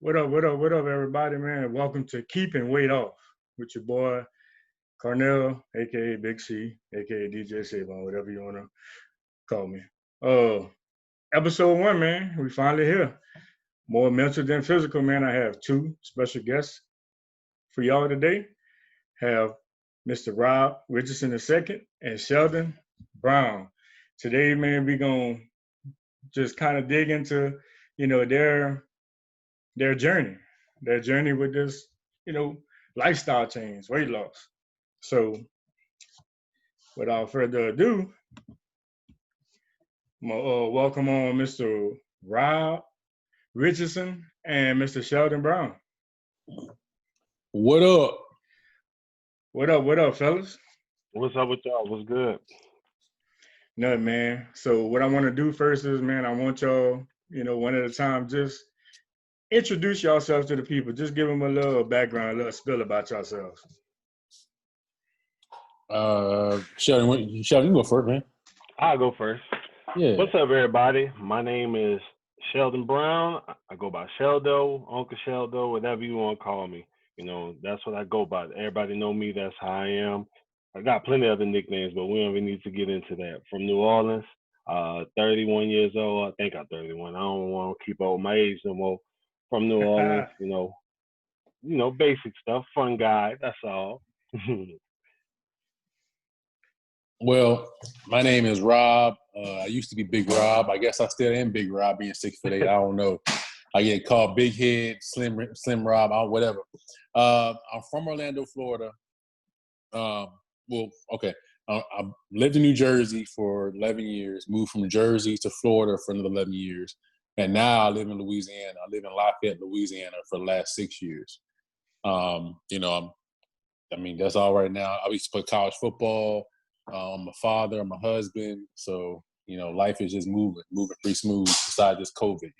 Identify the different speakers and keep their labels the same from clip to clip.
Speaker 1: What up, everybody, man? Welcome to Keeping Weight Off with your boy Carnell, aka Big C, aka DJ Savon, whatever you wanna call me. Uh, Episode one, man. We finally here. More mental than physical, man. I have two special guests for y'all today. Have Mr. Rob Richardson II and Sheldon Brown. Today, man, we gonna just kind of dig into, you know, their journey, their journey with this, you know, lifestyle change, weight loss. So, without further ado, I'm gonna welcome on Mr. Rob Richardson and Mr. Sheldon Brown.
Speaker 2: What up?
Speaker 1: What up, fellas?
Speaker 3: What's up with y'all? What's good?
Speaker 1: Nothing, man. So, what I want to do first is, man, I want y'all, one at a time, just introduce yourselves to the people. Just give them a little background, a little spill about yourselves.
Speaker 2: Sheldon, you go first, man.
Speaker 3: I'll go first.
Speaker 2: Yeah.
Speaker 3: What's up, everybody? My name is Sheldon Brown. I go by Sheldo, Uncle Sheldo, whatever you want to call me. That's what I go by. Everybody know me. That's how I am. I got plenty of other nicknames, but we don't even need to get into that. From New Orleans, 31 years old. I think I'm 31. I don't want to keep up my age no more. From New Orleans, basic stuff. Fun guy. That's all.
Speaker 2: Well, my name is Rob. I used to be Big Rob. I guess I still am Big Rob, being 6'8". I don't know. I get called Big Head, Slim Rob, whatever. I'm from Orlando, Florida. I lived in New Jersey for 11 years, moved from Jersey to Florida for another 11 years. And now I live in Louisiana. I live in Lafayette, Louisiana for the last 6 years. That's all right now. I used to play college football. I'm a father, I'm a husband. So, life is just moving pretty smooth besides this COVID,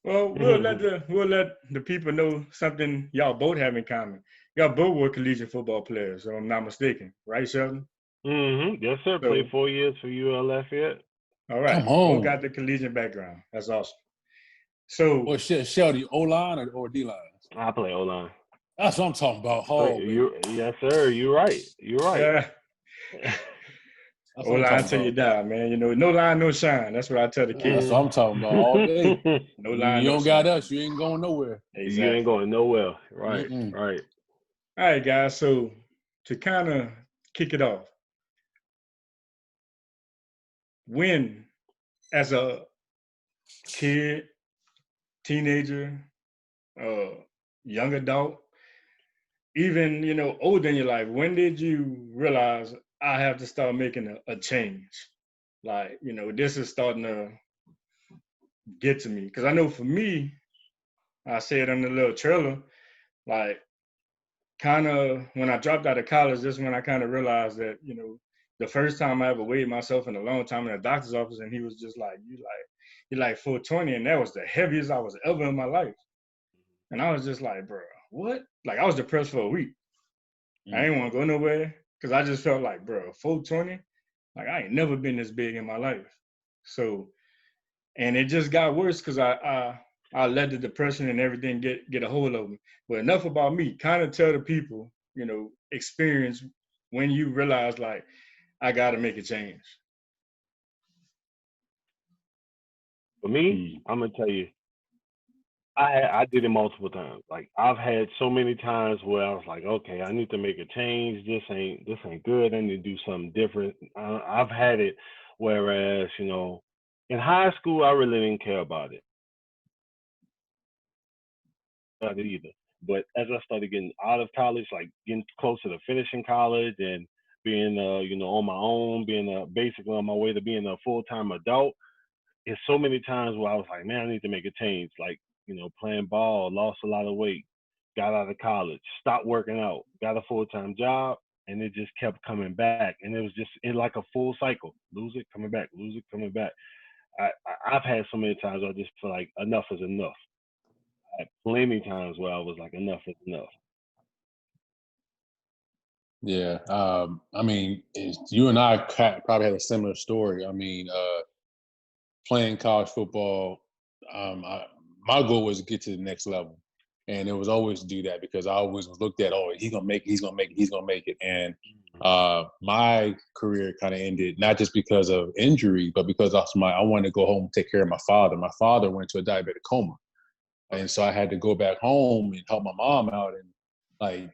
Speaker 1: Well, we'll let the people know something y'all both have in common. Y'all both were collegiate football players, so I'm not mistaken, right, Sheldon?
Speaker 3: Yes, sir.
Speaker 1: So,
Speaker 3: Played 4 years for UL Lafayette.
Speaker 1: All right.
Speaker 2: Come on.
Speaker 1: Both got the collegiate background. That's awesome. So,
Speaker 2: well, Sheldon, O-line or D-line?
Speaker 3: I play O-line.
Speaker 2: That's what I'm talking about.
Speaker 3: Yes, sir. You're right.
Speaker 1: O-line till you die, man. No line, no shine. That's what I tell the kids.
Speaker 2: That's what I'm talking about all day.
Speaker 1: No line,
Speaker 2: you
Speaker 1: no
Speaker 2: don't
Speaker 1: shine.
Speaker 2: got us, you ain't going nowhere.
Speaker 1: Exactly.
Speaker 3: You ain't going nowhere. Right,
Speaker 2: Mm-mm.
Speaker 3: right.
Speaker 1: All right, guys. So, to kind of kick it off, when, as a kid, teenager, young adult, even, older in your life, when did you realize I have to start making a change? Like, this is starting to get to me. Because I know for me, I said on the little trailer, like, kind of when I dropped out of college, that's when I kind of realized that, the first time I ever weighed myself in a long time in a doctor's office, and he was just like, you're like 420, and that was the heaviest I was ever in my life. And I was just like, bro, what? Like, I was depressed for a week. I didn't want to go nowhere because I just felt like, bro, 420, like I ain't never been this big in my life. So, and it just got worse because I let the depression and everything get a hold of me. But enough about me. Kind of tell the people, experience when you realize like I got to make a change.
Speaker 3: For me, I'm gonna tell you, I did it multiple times. Like I've had so many times where I was like, okay, I need to make a change. This ain't good. I need to do something different. I've had it. Whereas, in high school, I really didn't care about it. Not either. But as I started getting out of college, like getting closer to finishing college and being, on my own, being basically on my way to being a full-time adult, it's so many times where I was like, man, I need to make a change. Like, playing ball, lost a lot of weight, got out of college, stopped working out, got a full-time job, and it just kept coming back. And it was just in like a full cycle. Lose it, coming back, lose it, coming back. I've had so many times I just feel like enough is enough. I had plenty of times where I was like, enough is enough.
Speaker 2: Yeah. You and I probably had a similar story. Playing college football, my goal was to get to the next level. And it was always to do that because I always was looked at, oh, he's going to make it. And my career kind of ended, not just because of injury, but because I wanted to go home and take care of my father. My father went to a diabetic coma. And so I had to go back home and help my mom out. And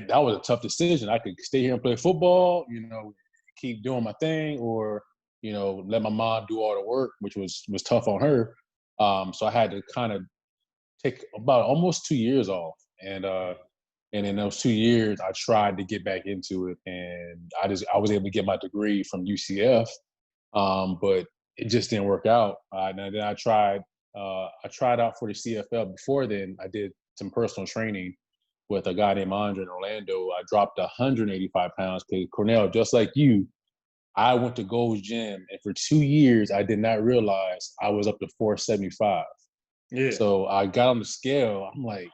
Speaker 2: that was a tough decision. I could stay here and play football, keep doing my thing, or, let my mom do all the work, which was tough on her. So I had to kind of take about almost 2 years off. And in those 2 years, I tried to get back into it. And I was able to get my degree from UCF, but it just didn't work out. And then I tried out for the CFL. Before then, I did some personal training with a guy named Andre in Orlando. I dropped 185 pounds because, Cornell, just like you, I went to Gold's Gym, and for 2 years, I did not realize I was up to 475.
Speaker 1: Yeah.
Speaker 2: So I got on the scale. I'm like,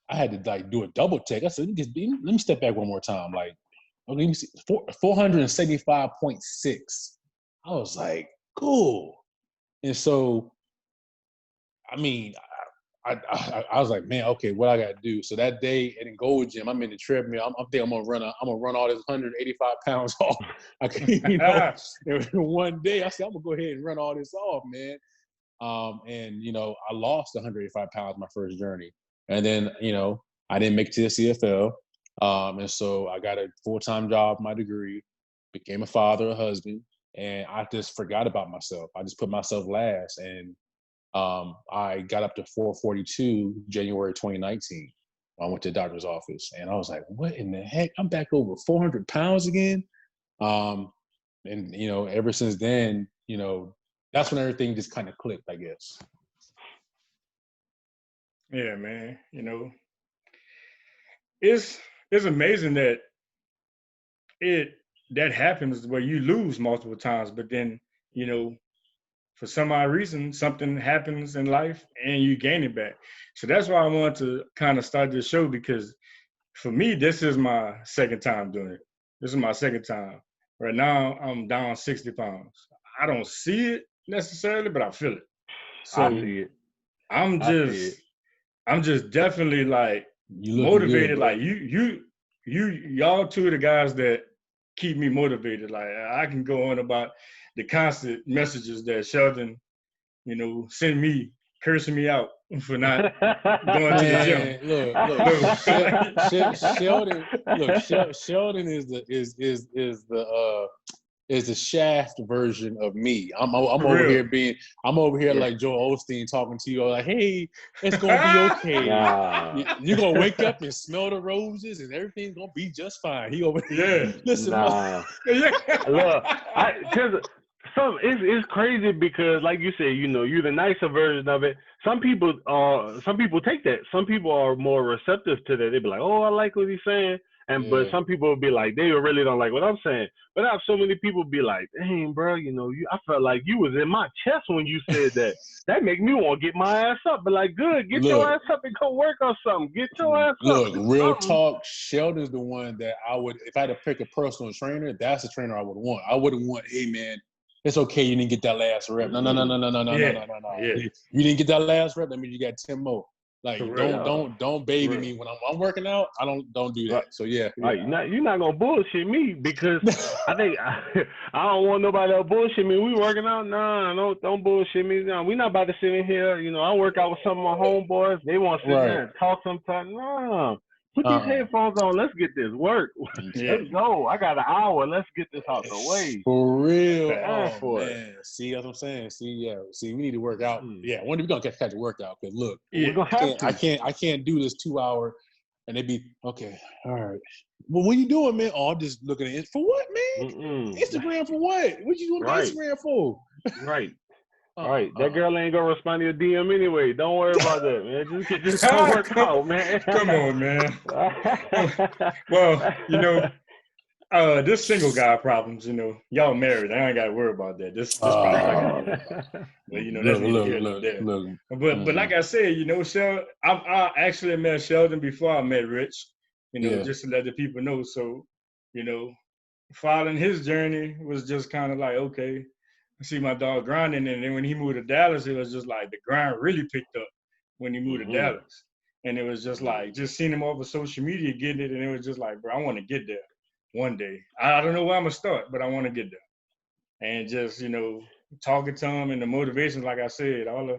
Speaker 2: I had to do a double take. I said, let me step back one more time. Like, okay, let me see, 475.6. I was like, cool. And so, I mean, I was like, man, okay, what I got to do? So that day in Gold Gym, I'm in the treadmill. I'm thinking I'm gonna run all this 185 pounds off. And one day I said, I'm gonna go ahead and run all this off, man. And I lost 185 pounds my first journey, and then I didn't make it to the CFL. And so I got a full-time job, my degree, became a father, a husband, and I just forgot about myself. I just put myself last, and I got up to 442 January 2019. I went to the doctor's office, and I was like, what in the heck? I'm back over 400 pounds again. And ever since then, that's when everything just kind of clicked, I guess.
Speaker 1: Yeah, man. It's amazing that that happens where you lose multiple times, but then, for some odd reason, something happens in life and you gain it back. So that's why I wanted to kind of start this show, because for me, this is my second time doing it. This is my second time. Right now, I'm down 60 pounds. I don't see it necessarily, but I feel it. So
Speaker 3: I see it.
Speaker 1: I'm just definitely like motivated.
Speaker 2: Good,
Speaker 1: like y'all two of the guys that keep me motivated. Like I can go on about the constant messages that Sheldon, send me, cursing me out for not going to the gym.
Speaker 2: Sheldon is the Shaft version of me. I'm over here like Joel Osteen talking to you, like, hey, it's gonna be okay. You're gonna wake up and smell the roses, and everything's gonna be just fine. He over
Speaker 1: here.
Speaker 2: Listen,
Speaker 3: look, it's crazy because, like you said, you're the nicer version of it. Some people take that. Some people are more receptive to that. They be like, oh, I like what he's saying. But some people will be like, they really don't like what I'm saying. But I have so many people be like, dang, bro, I felt like you was in my chest when you said that. That make me want to get my ass up. But like, good, get your ass up and go work on something. Get your ass up.
Speaker 2: Look, real talk, Sheldon's the one that I would, if I had to pick a personal trainer, that's the trainer I would want. I wouldn't want, hey, man, it's okay, you didn't get that last rep. No.
Speaker 1: Yeah.
Speaker 2: You didn't get that last rep, that means you got 10 more. Like, don't baby me when I'm working out. I don't do that. Right. So yeah.
Speaker 3: Right. You're not gonna bullshit me, because I think I don't want nobody to bullshit me. We working out? Nah, don't bullshit me. No, we not about to sit in here. I work out with some of my homeboys. They want to sit there and talk sometimes. No. Put these headphones on. Let's get this work. Let's go. I got an hour. Let's get this out the way.
Speaker 2: For real. Man. See what I'm saying? See, we need to work out. Yeah, one day we're gonna catch a workout. Because look, I can't do this 2 hour, and they be okay. All right. Well, what you doing, man? Oh, I'm just looking at it. For what, man? Instagram for what? What you doing Instagram for?
Speaker 3: Right. All right, that girl ain't gonna respond to your DM anyway. Don't worry about that, man. Just go work out, man.
Speaker 1: Come on, man. Well, this single guy problems. Y'all married. I ain't got to worry about that. This probably. But that's neither here nor there. But like I said, Sheldon, I actually met Sheldon before I met Rich. Just to let the people know. So, following his journey was just kind of like, okay, see my dog grinding, and then when he moved to Dallas, it was just like the grind really picked up when he moved to
Speaker 3: Mm-hmm.
Speaker 1: Dallas. And it was just like, just seeing him over social media getting it, and it was just like, bro, I want to get there one day. I don't know where I'm gonna start, but I want to get there. And just, talking to him and the motivations, like I said, all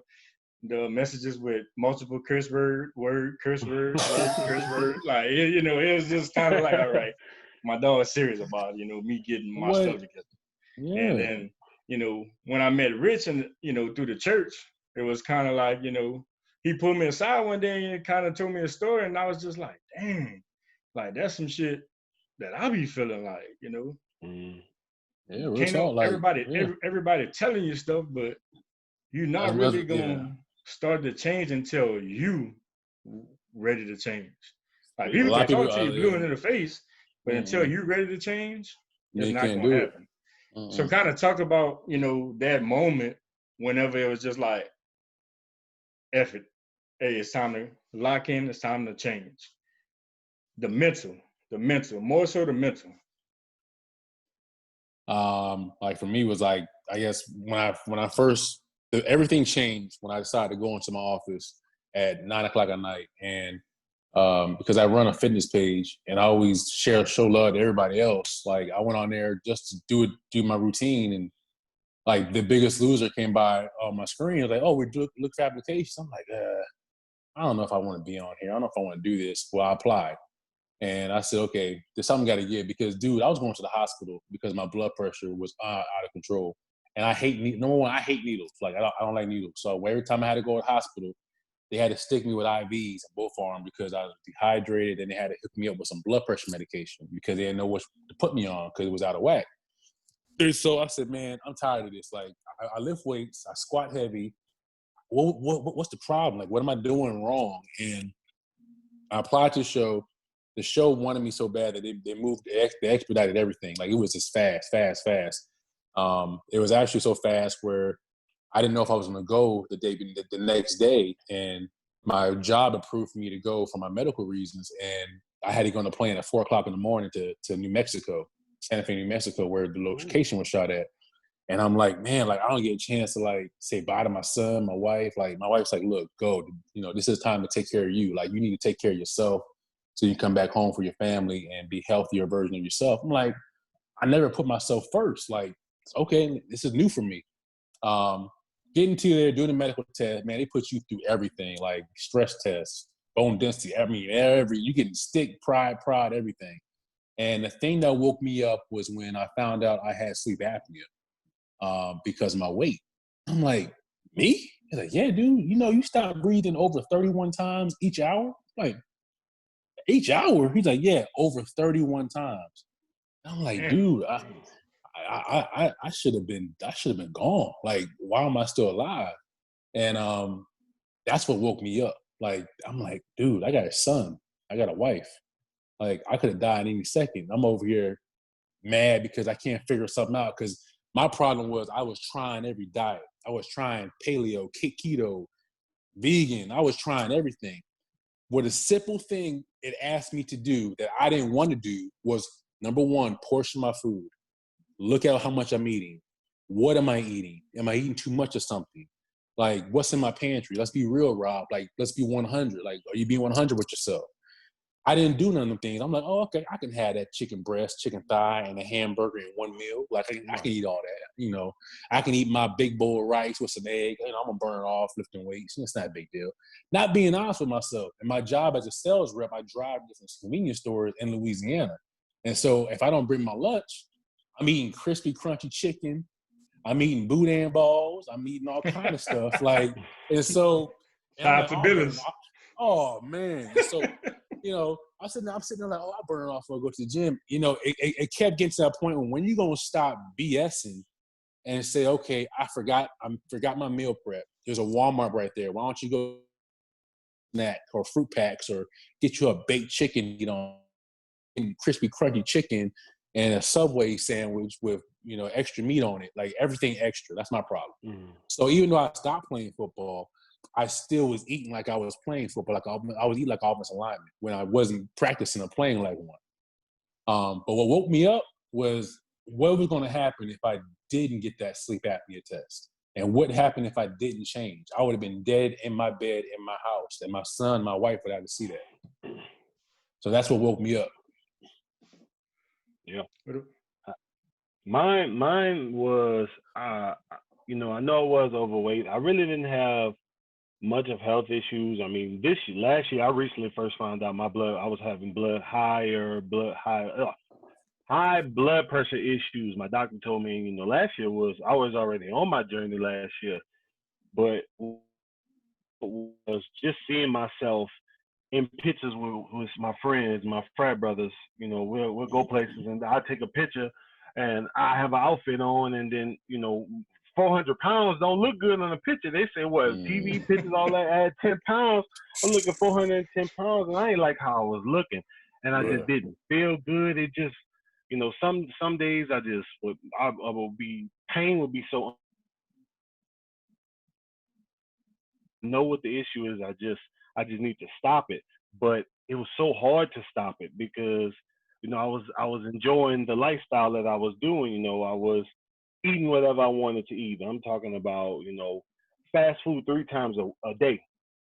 Speaker 1: the messages with multiple curse word, curse word, curse word. Like, it was just kind of like, all right, my dog is serious about, me getting my stuff
Speaker 2: What?
Speaker 1: together. And
Speaker 2: Yeah.
Speaker 1: then, when I met Rich and, through the church, it was kind of like, he pulled me aside one day and kind of told me a story. And I was just like, dang, like that's some shit that I be feeling like,
Speaker 3: Mm.
Speaker 2: Yeah, real
Speaker 1: can't
Speaker 2: talk.
Speaker 1: know
Speaker 2: Like,
Speaker 1: everybody,
Speaker 2: yeah.
Speaker 1: everybody telling you stuff, but you're not really
Speaker 2: Yeah.
Speaker 1: gonna start to change until you ready to change. Like
Speaker 2: A
Speaker 1: people
Speaker 3: Yeah.
Speaker 2: lot
Speaker 1: can
Speaker 2: of people,
Speaker 1: talk to you blue
Speaker 2: yeah.
Speaker 1: in the face, but until you ready to change, it's
Speaker 2: They
Speaker 1: not
Speaker 2: can't
Speaker 1: gonna
Speaker 2: do it.
Speaker 1: happen. So kind of talk about, that moment whenever it was just like, F it. Hey, it's time to lock in, it's time to change. The mental, more so the mental.
Speaker 2: Like for me was like, I guess when I first everything changed when I decided to go into my office at 9 o'clock at night, and because I run a fitness page and I always show love to everybody else. Like I went on there just to do my routine, and like the Biggest Loser came by on my screen. I was like, oh, we look for applications. I'm like, I don't know if I want to be on here. I don't know if I want to do this. Well, I applied. And I said, okay, there's something got to give because, dude, I was going to the hospital because my blood pressure was out of control. And I hate number one, I hate needles. Like I don't like needles. So every time I had to go to the hospital, they had to stick me with IVs in both arms because I was dehydrated, and they had to hook me up with some blood pressure medication because they didn't know what to put me on because it was out of whack. So I said, man, I'm tired of this. Like I lift weights, I squat heavy. What's the problem? Like, what am I doing wrong? And I applied to the show. The show wanted me so bad that they moved, they expedited everything. Like it was just fast. It was actually so fast where I didn't know if I was going to go the next day, and my job approved for me to go for my medical reasons, and I had to go on a plane at 4 o'clock in the morning to New Mexico, Santa Fe, New Mexico, where the location was shot at. And I'm like, man, like I don't get a chance to like say bye to my son, my wife. Like my wife's like, look, go. This is time to take care of you. Like you need to take care of yourself so you can come back home for your family and be a healthier version of yourself. I'm like, I never put myself first. Like, okay, this is new for me. Getting to there, doing the medical test, man, they put you through everything, like stress tests, bone density. I mean, you getting stick, pride, everything. And the thing that woke me up was when I found out I had sleep apnea. Because of my weight. I'm like, me? He's like, yeah, dude, you stop breathing over 31 times each hour? Like, each hour? He's like, yeah, over 31 times. And I'm like,
Speaker 1: Damn.
Speaker 2: dude, I should have been gone. Like, why am I still alive? And that's what woke me up. Like, I'm like, dude, I got a son. I got a wife. Like, I could have died any second. I'm over here mad because I can't figure something out. Because my problem was I was trying every diet. I was trying paleo, keto, vegan. I was trying everything. What a simple thing it asked me to do that I didn't want to do was, number one, portion my food. Look at how much I'm eating. What am I eating? Am I eating too much of something? Like, what's in my pantry? Let's be real, Rob. Like, let's be 100. Like, are you being 100 with yourself? I didn't do none of them things. I'm like, oh, okay, I can have that chicken breast, chicken thigh, and a hamburger in one meal. Like, I can eat all that. I can eat my big bowl of rice with some egg. I'm going to burn it off lifting weights. It's not a big deal. Not being honest with myself. And my job as a sales rep, I drive different convenience stores in Louisiana. And so if I don't bring my lunch, I'm eating crispy, crunchy chicken. I'm eating boudin balls. I'm eating all kind of stuff. Like, and so, and I'm
Speaker 1: Shout out
Speaker 2: like,
Speaker 1: to
Speaker 2: oh, I'm burning
Speaker 1: Billis.
Speaker 2: off. Oh, man. And so, I'm sitting there like, oh, I'll burn it off before I go to the gym. It kept getting to that point when you going to stop BSing and say, okay, I forgot my meal prep. There's a Walmart right there. Why don't you go snack or fruit packs or get you a baked chicken, and crispy, crunchy chicken and a Subway sandwich with, extra meat on it, like everything extra. That's my problem. So even though I stopped playing football, I still was eating like I was playing football. Like I was eating like offensive lineman when I wasn't practicing or playing like one. But what woke me up was what was going to happen if I didn't get that sleep apnea test? And what happened if I didn't change? I would have been dead in my bed in my house, and my son, my wife would have to see that. So that's what woke me up.
Speaker 3: Yeah. Mine was, you know, I know I was overweight. I really didn't have much of health issues. I mean, last year, I recently first found out I was having high blood pressure issues. My doctor told me, you know, last year I was already on my journey last year, but was just seeing myself in pictures with my friends, my frat brothers. You know, we'll go places and I take a picture and I have an outfit on, and then, you know, 400 pounds don't look good on a picture. They say, what, TV pictures, all that, add 10 pounds. I'm looking 410 pounds, and I ain't like how I was looking. And I just didn't feel good. It just, you know, some days I will be, pain would be so, know what the issue is. I just need to stop it. But it was so hard to stop it because, you know, I was enjoying the lifestyle that I was doing. You know, I was eating whatever I wanted to eat. I'm talking about, you know, fast food 3 times a day.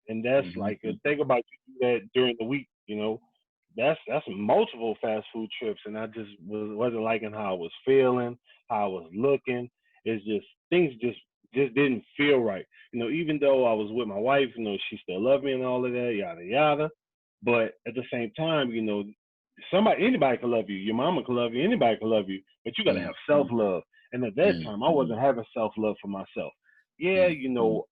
Speaker 3: And that's like, think about you do that during the week, you know, that's multiple fast food trips. And I just wasn't liking how I was feeling, how I was looking. It's just, things just didn't feel right. You know, even though I was with my wife, you know, she still loved me and all of that, yada, yada. But at the same time, you know, anybody can love you. Your mama can love you. Anybody can love you. But you got to have self-love. And at that time, I wasn't having self-love for myself. Yeah, you know,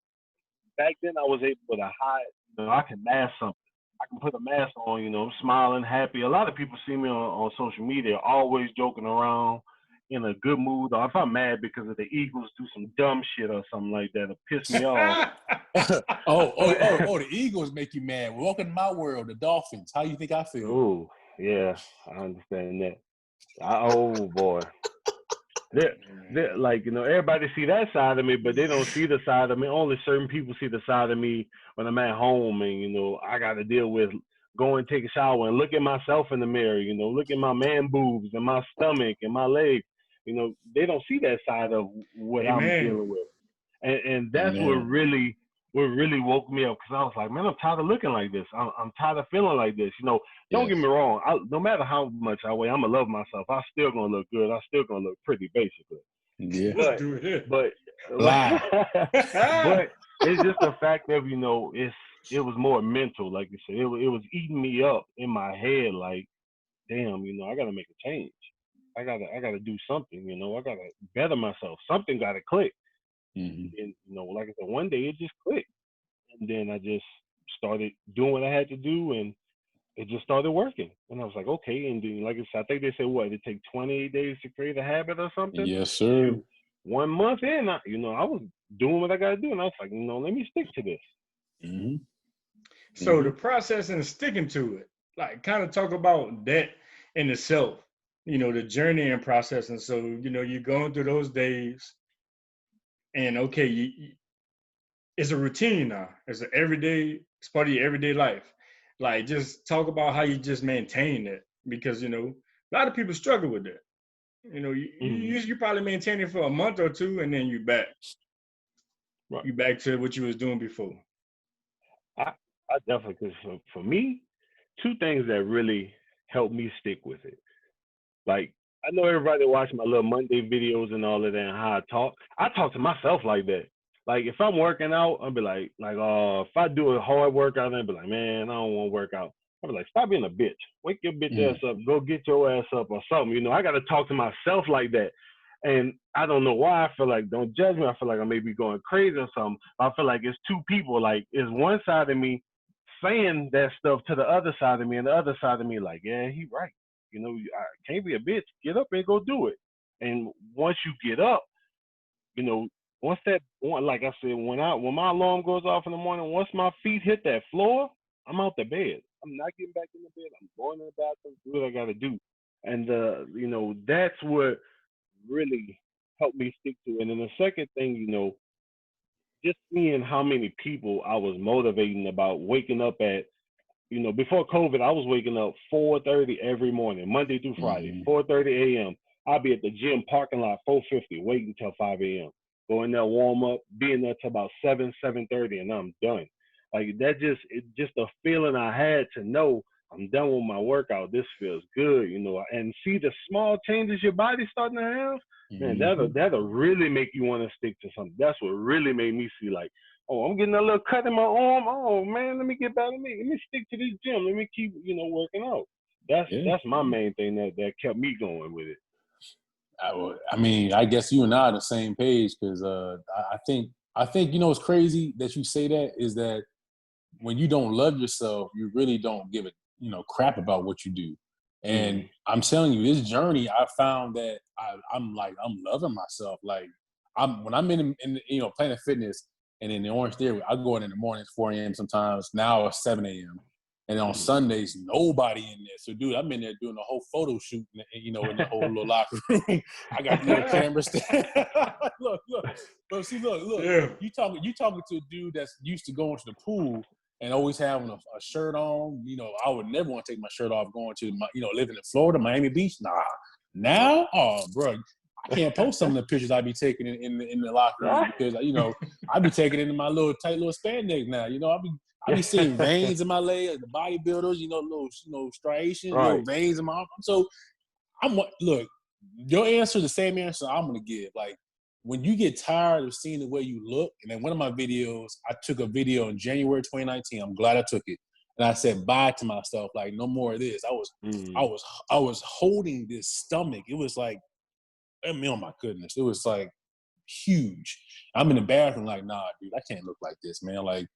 Speaker 3: back then I was able to hide, you know, I can mask something. I can put a mask on, you know, I'm smiling, happy. A lot of people see me on social media always joking around, in a good mood. Or if I'm mad because of the Eagles do some dumb shit or something like that, it'll piss me off.
Speaker 2: The Eagles make you mad. Welcome to my world, the Dolphins. How you think I feel?
Speaker 3: Oh, yeah, I understand that. Oh, boy. They're like, you know, everybody see that side of me, but they don't see the side of me. Only certain people see the side of me when I'm at home, and, you know, I got to deal with going take a shower and look at myself in the mirror, you know, look at my man boobs and my stomach and my legs. You know, they don't see that side of what I'm dealing with. And that's what really woke me up, because I was like, man, I'm tired of looking like this. I'm tired of feeling like this. You know, don't get me wrong. No matter how much I weigh, I'm going to love myself. I'm still going to look good. I'm still going to look pretty, basically.
Speaker 2: Yeah.
Speaker 1: Let's do it here.
Speaker 3: But it's just the fact of, you know, it was more mental. Like you said, it was eating me up in my head. Like, damn, you know, I got to make a change. I gotta do something. You know, I gotta better myself. Something got to click. And, you know, like I said, one day it just clicked, and then I just started doing what I had to do, and it just started working. And I was like, okay. And then, like I said, I think they say it take 28 days to create a habit or something.
Speaker 2: Yes, sir.
Speaker 3: And 1 month in, I was doing what I got to do, and I was like, you know, let me stick to this.
Speaker 1: So the process and sticking to it, like, kind of talk about that in itself. You know, the journey and process. And so, you know, you're going through those days, and okay, it's a routine now. It's an everyday. It's part of your everyday life. Like, just talk about how you just maintain it, because, you know, a lot of people struggle with that. You know, you probably maintain it for a month or two, and then you back. Right. You back to what you was doing before.
Speaker 3: I definitely, because for me, 2 things that really helped me stick with it. Like, I know everybody watch my little Monday videos and all of that and how I talk. I talk to myself like that. Like, if I'm working out, I'll be like, if I do a hard workout, I'll be like, man, I don't want to work out. I'll be like, stop being a bitch. Wake your bitch ass up. Go get your ass up or something. You know, I got to talk to myself like that. And I don't know why. I feel like, don't judge me. I feel like I may be going crazy or something. I feel like it's 2 people. Like, it's one side of me saying that stuff to the other side of me, and the other side of me like, yeah, he right. You know, I can't be a bitch. Get up and go do it. And once you get up, you know, once that, like I said, when my alarm goes off in the morning, once my feet hit that floor, I'm out the bed. I'm not getting back in the bed. I'm going to the bathroom, do what I got to do. And, you know, that's what really helped me stick to it. And then the second thing, you know, just seeing how many people I was motivating about waking up at, you know, before COVID, I was waking up 4:30 every morning, Monday through Friday, 4:30 a.m. I'll be at the gym parking lot 4:50, waiting until 5 a.m. Go in there, warm up, be in there till about 7:30, and I'm done. Like that just a feeling I had to know I'm done with my workout. This feels good, and see the small changes your body's starting to have. Man, that'll really make you want to stick to something. That's what really made me see like, oh, I'm getting a little cut in my arm. Oh man, let me get back. Let me stick to this gym. Let me keep working out. That's my main thing that kept me going with it.
Speaker 2: I mean, I guess you and I are on the same page because I think what's crazy that you say that is that when you don't love yourself, you really don't give a crap about what you do. And I'm telling you, this journey, I found that I'm loving myself. Like when I'm in Planet Fitness and in the Orange Theory, I go in the mornings 4 a.m. sometimes. Now it's 7 a.m. And on Sundays, nobody in there. So, dude, I'm in there doing a whole photo shoot, in the whole little locker room. I got the little camera stand. Look. But see, look.
Speaker 1: Yeah.
Speaker 2: You talking to a dude that's used to going to the pool and always having a shirt on. I would never want to take my shirt off going to living in Florida, Miami Beach. Nah. Now, bro, I can't post some of the pictures I be taking in the locker room because I be taking it in my little tight little spandex now. I be seeing veins in my leg, like the bodybuilders, little striations, little veins in my arm. So look, your answer is the same answer I'm gonna give. Like when you get tired of seeing the way you look, and then one of my videos, I took a video in January 2019. I'm glad I took it. And I said bye to myself, like no more of this. I was holding this stomach. It was like, oh my goodness, it was like huge. I'm in the bathroom like, nah, dude, I can't look like this, man. Like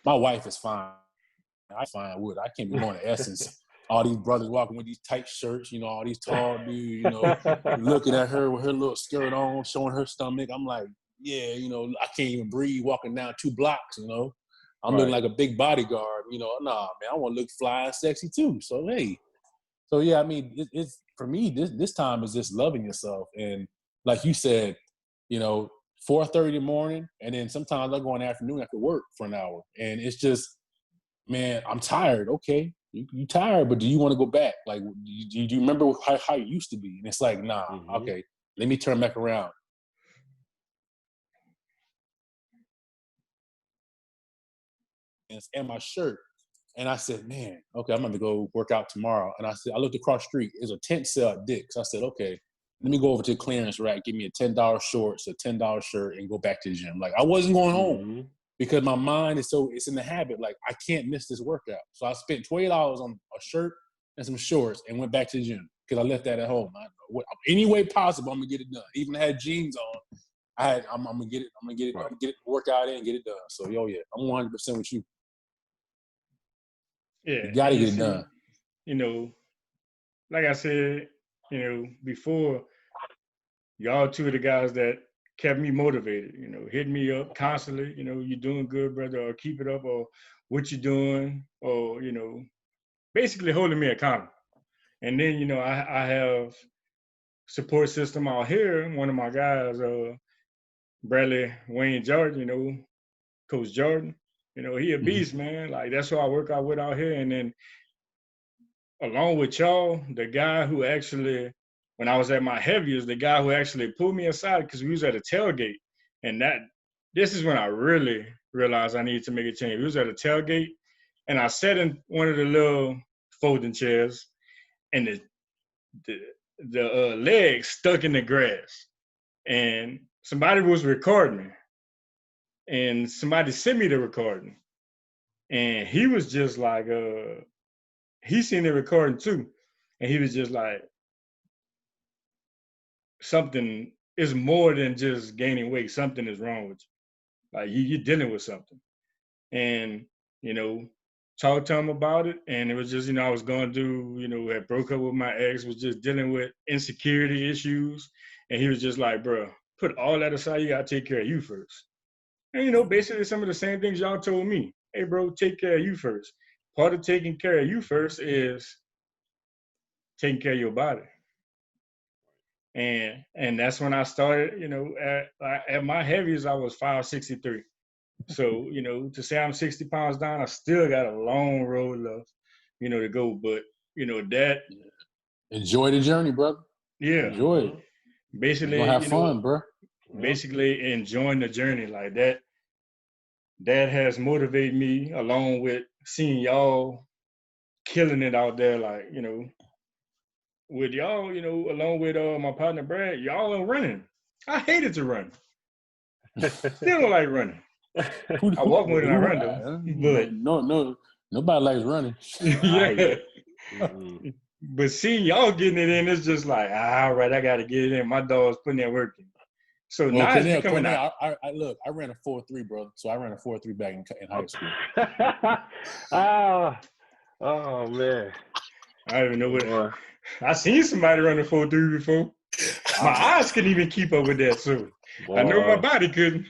Speaker 2: my wife is fine. I fine with it. I can't be going to Essence. All these brothers walking with these tight shirts, all these tall dudes, looking at her with her little skirt on, showing her stomach. I'm like, yeah, I can't even breathe walking down 2 blocks, I'm looking like a big bodyguard, nah, man, I want to look fly and sexy too. So, hey. So, yeah, I mean, it's for me, this time is just loving yourself. And like you said, 4:30 in the morning, and then sometimes I go in the afternoon after work for an hour. And it's just, man, I'm tired. Okay, you tired, but do you want to go back? Like, do you remember how you used to be? And it's like, nah, okay, let me turn back around. And my shirt. And I said, man, okay, I'm going to go work out tomorrow. And I looked across the street. There's a tent sale at Dick's. I said, okay, let me go over to the clearance rack, give me a $10 shorts, a $10 shirt, and go back to the gym. Like, I wasn't going home because my mind it's in the habit. Like, I can't miss this workout. So I spent $20 on a shirt and some shorts and went back to the gym because I left that at home. Any way possible, I'm going to get it done. Even I had jeans on. I'm going to get it. I'm going to get it, work out in and get it done. So, yeah, I'm 100% with you.
Speaker 1: Yeah.
Speaker 2: You got to get it done.
Speaker 1: Like I said, before, y'all two of the guys that kept me motivated, hitting me up constantly, you're doing good, brother, or keep it up, or what you doing, or, basically holding me accountable. And then, I have support system out here. One of my guys, Bradley Wayne Jordan, Coach Jordan, he a beast, man. Like, that's who I work out with out here. And then along with y'all, the guy who actually, when I was at my heaviest, the guy who actually pulled me aside because we was at a tailgate. And this is when I really realized I needed to make a change. We was at a tailgate, and I sat in one of the little folding chairs, and the legs stuck in the grass. And somebody was recording me. And somebody sent me the recording. And he was just like, he seen the recording too. And he was just like, something is more than just gaining weight. Something is wrong with you. Like you're dealing with something. And, talked to him about it. And it was just, I was going through, had broke up with my ex, was just dealing with insecurity issues. And he was just like, bro, put all that aside. You got to take care of you first. And, basically some of the same things y'all told me. Hey, bro, take care of you first. Part of taking care of you first is taking care of your body. And that's when I started, at my heaviest, I was 563. So, to say I'm 60 pounds down, I still got a long road left, to go. But, that.
Speaker 2: Enjoy the journey, brother.
Speaker 1: Yeah.
Speaker 2: Enjoy it. You're gonna
Speaker 1: Basically,
Speaker 2: have fun, bro.
Speaker 3: Yep.
Speaker 1: basically enjoying the journey like that. That has motivated me along with seeing y'all killing it out there. Like, with y'all, along with my partner Brad, y'all are running. I hated to run. Still don't like running.
Speaker 2: Who,
Speaker 1: I walk more than I
Speaker 2: who,
Speaker 1: run though. But
Speaker 2: no, nobody likes running.
Speaker 3: I hate
Speaker 1: yeah.
Speaker 3: it. Mm-mm.
Speaker 1: But seeing y'all getting it in, it's just like, all right, I got to get it in. My dog's putting that work in. So
Speaker 2: Well,
Speaker 1: now it's becoming
Speaker 2: Cornell, I look, I ran a 4.3, brother. So I ran a 4.3 back in high school.
Speaker 3: Oh man.
Speaker 1: I don't even know what.
Speaker 3: Boy.
Speaker 1: I seen somebody run a 4.3 before. My
Speaker 3: Ah,
Speaker 1: eyes couldn't even keep up with that. So I know my
Speaker 3: boy.
Speaker 1: body couldn't.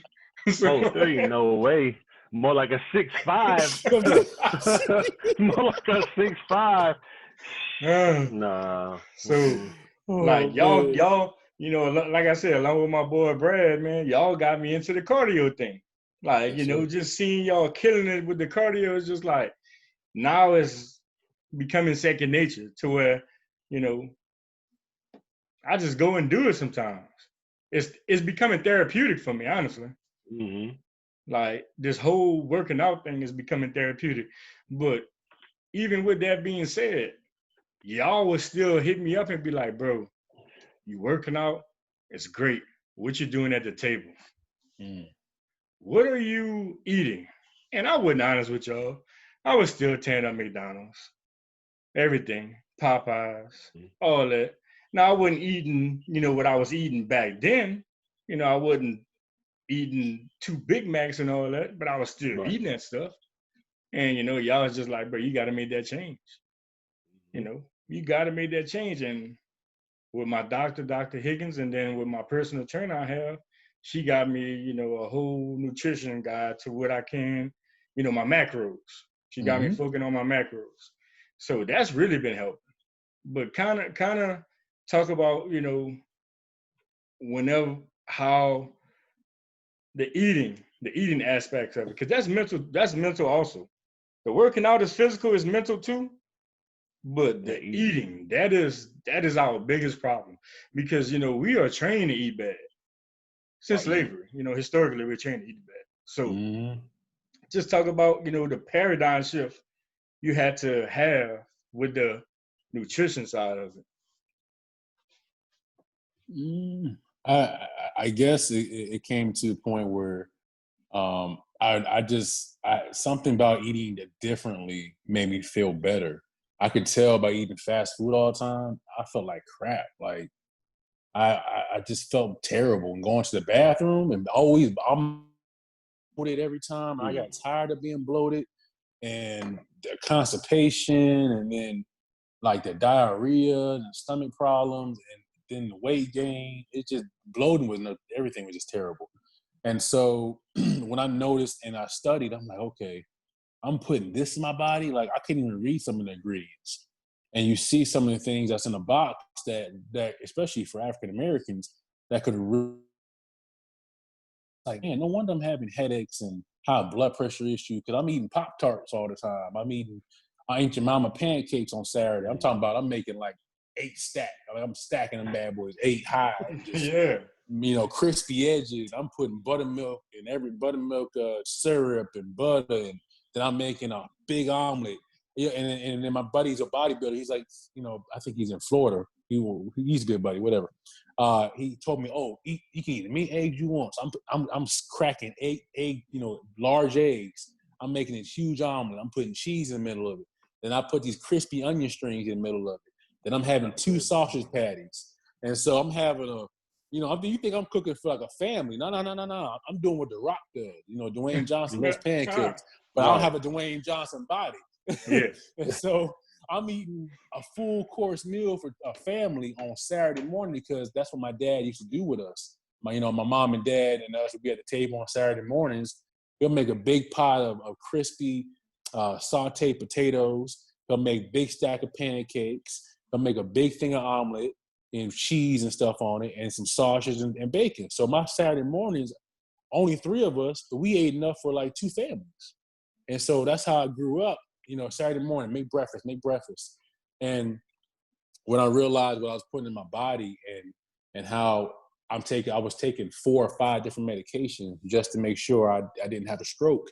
Speaker 1: So
Speaker 3: 4.3, no way. More like a 6.5. More like a 6.5.
Speaker 1: uh,
Speaker 3: Nah.
Speaker 1: so
Speaker 3: Mm-mm.
Speaker 1: like
Speaker 2: Oh man.
Speaker 1: y'all, like I said, along with my boy Brad, man, y'all got me into the cardio thing. Like,
Speaker 2: Yes, sir.
Speaker 1: just seeing y'all killing it with the cardio is just like now it's becoming second nature to where, you know, I just go and do it sometimes. It's becoming therapeutic for me, honestly.
Speaker 3: Mm-hmm.
Speaker 1: Like this whole working out thing is becoming therapeutic. But even with that being said, y'all would still hit me up and be like, bro, you working out, it's great. What you doing at the table?
Speaker 2: Mm.
Speaker 1: What are you eating? And I wasn't honest with y'all. I was still tearing up McDonald's, everything, Popeyes, all that. Now I wasn't eating, what I was eating back then. I wasn't eating two Big Macs and all that, but I was still
Speaker 3: Right.
Speaker 1: eating that stuff. And y'all was just like, bro, you gotta make that change. You gotta make that change. And with my doctor, Dr. Higgins, and then with my personal trainer I have, she got me, a whole nutrition guide to what I can, my macros. She got me
Speaker 2: Mm-hmm.
Speaker 1: focusing on my macros. So that's really been helping. But kind of talk about, whenever how the eating aspects of it, because that's mental also. The working out is physical, is mental too, but
Speaker 3: Yeah,
Speaker 1: the
Speaker 3: eating.
Speaker 1: eating, that is our biggest problem, because we are trained to eat bad since
Speaker 3: Right.
Speaker 1: slavery. Historically we're trained to eat bad. So
Speaker 2: Mm-hmm.
Speaker 1: just talk about the paradigm shift you had to have with the nutrition side of it.
Speaker 2: Mm. I guess it came to the point where something about eating differently made me feel better. I could tell by eating fast food all the time, I felt like crap. Like I just felt terrible and going to the bathroom and always I'm bloated every time. I got tired of being bloated and the constipation and then like the diarrhea and the stomach problems and then the weight gain. It just bloating everything was just terrible. And so when I noticed and I studied, I'm like, okay, I'm putting this in my body. Like I couldn't even read some of the ingredients. And you see some of the things that's in the box that especially for African Americans, that could really, like, man, no wonder I'm having headaches and high blood pressure issue because I'm eating Pop Tarts all the time. I'm eating Ancient Mama pancakes on Saturday. I'm talking about I'm making like 8 stack. I'm stacking them bad boys 8 high. Just
Speaker 1: Yeah.
Speaker 2: crispy edges. I'm putting buttermilk and every buttermilk syrup and butter, and then I'm making a big omelet. Yeah, and then my buddy's a bodybuilder. He's like, I think he's in Florida. He's a good buddy, whatever. He told me, oh, you can eat as many eggs you want. So I'm cracking egg, large eggs. I'm making a huge omelet. I'm putting cheese in the middle of it. Then I put these crispy onion strings in the middle of it. Then I'm having 2 sausage patties. And so I'm having you think I'm cooking for like a family. No. I'm doing what The Rock does. Dwayne Johnson loves pancakes, but I don't
Speaker 3: Right.
Speaker 2: have a Dwayne Johnson body.
Speaker 1: Yeah.
Speaker 2: And so I'm eating a full course meal for a family on Saturday morning because that's what my dad used to do with us. My mom and dad and us would be at the table on Saturday mornings. He'll make a big pot of crispy sauteed potatoes. He'll make a big stack of pancakes. He'll make a big thing of omelet and cheese and stuff on it and some sausage and bacon. So my Saturday mornings, only 3 of us, but we ate enough for like 2 families. And so that's how I grew up. Saturday morning, make breakfast. And when I realized what I was putting in my body and how I was taking 4 or 5 different medications just to make sure I didn't have a stroke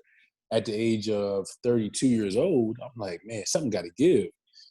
Speaker 2: at the age of 32 years old. I'm like, man, something got to give.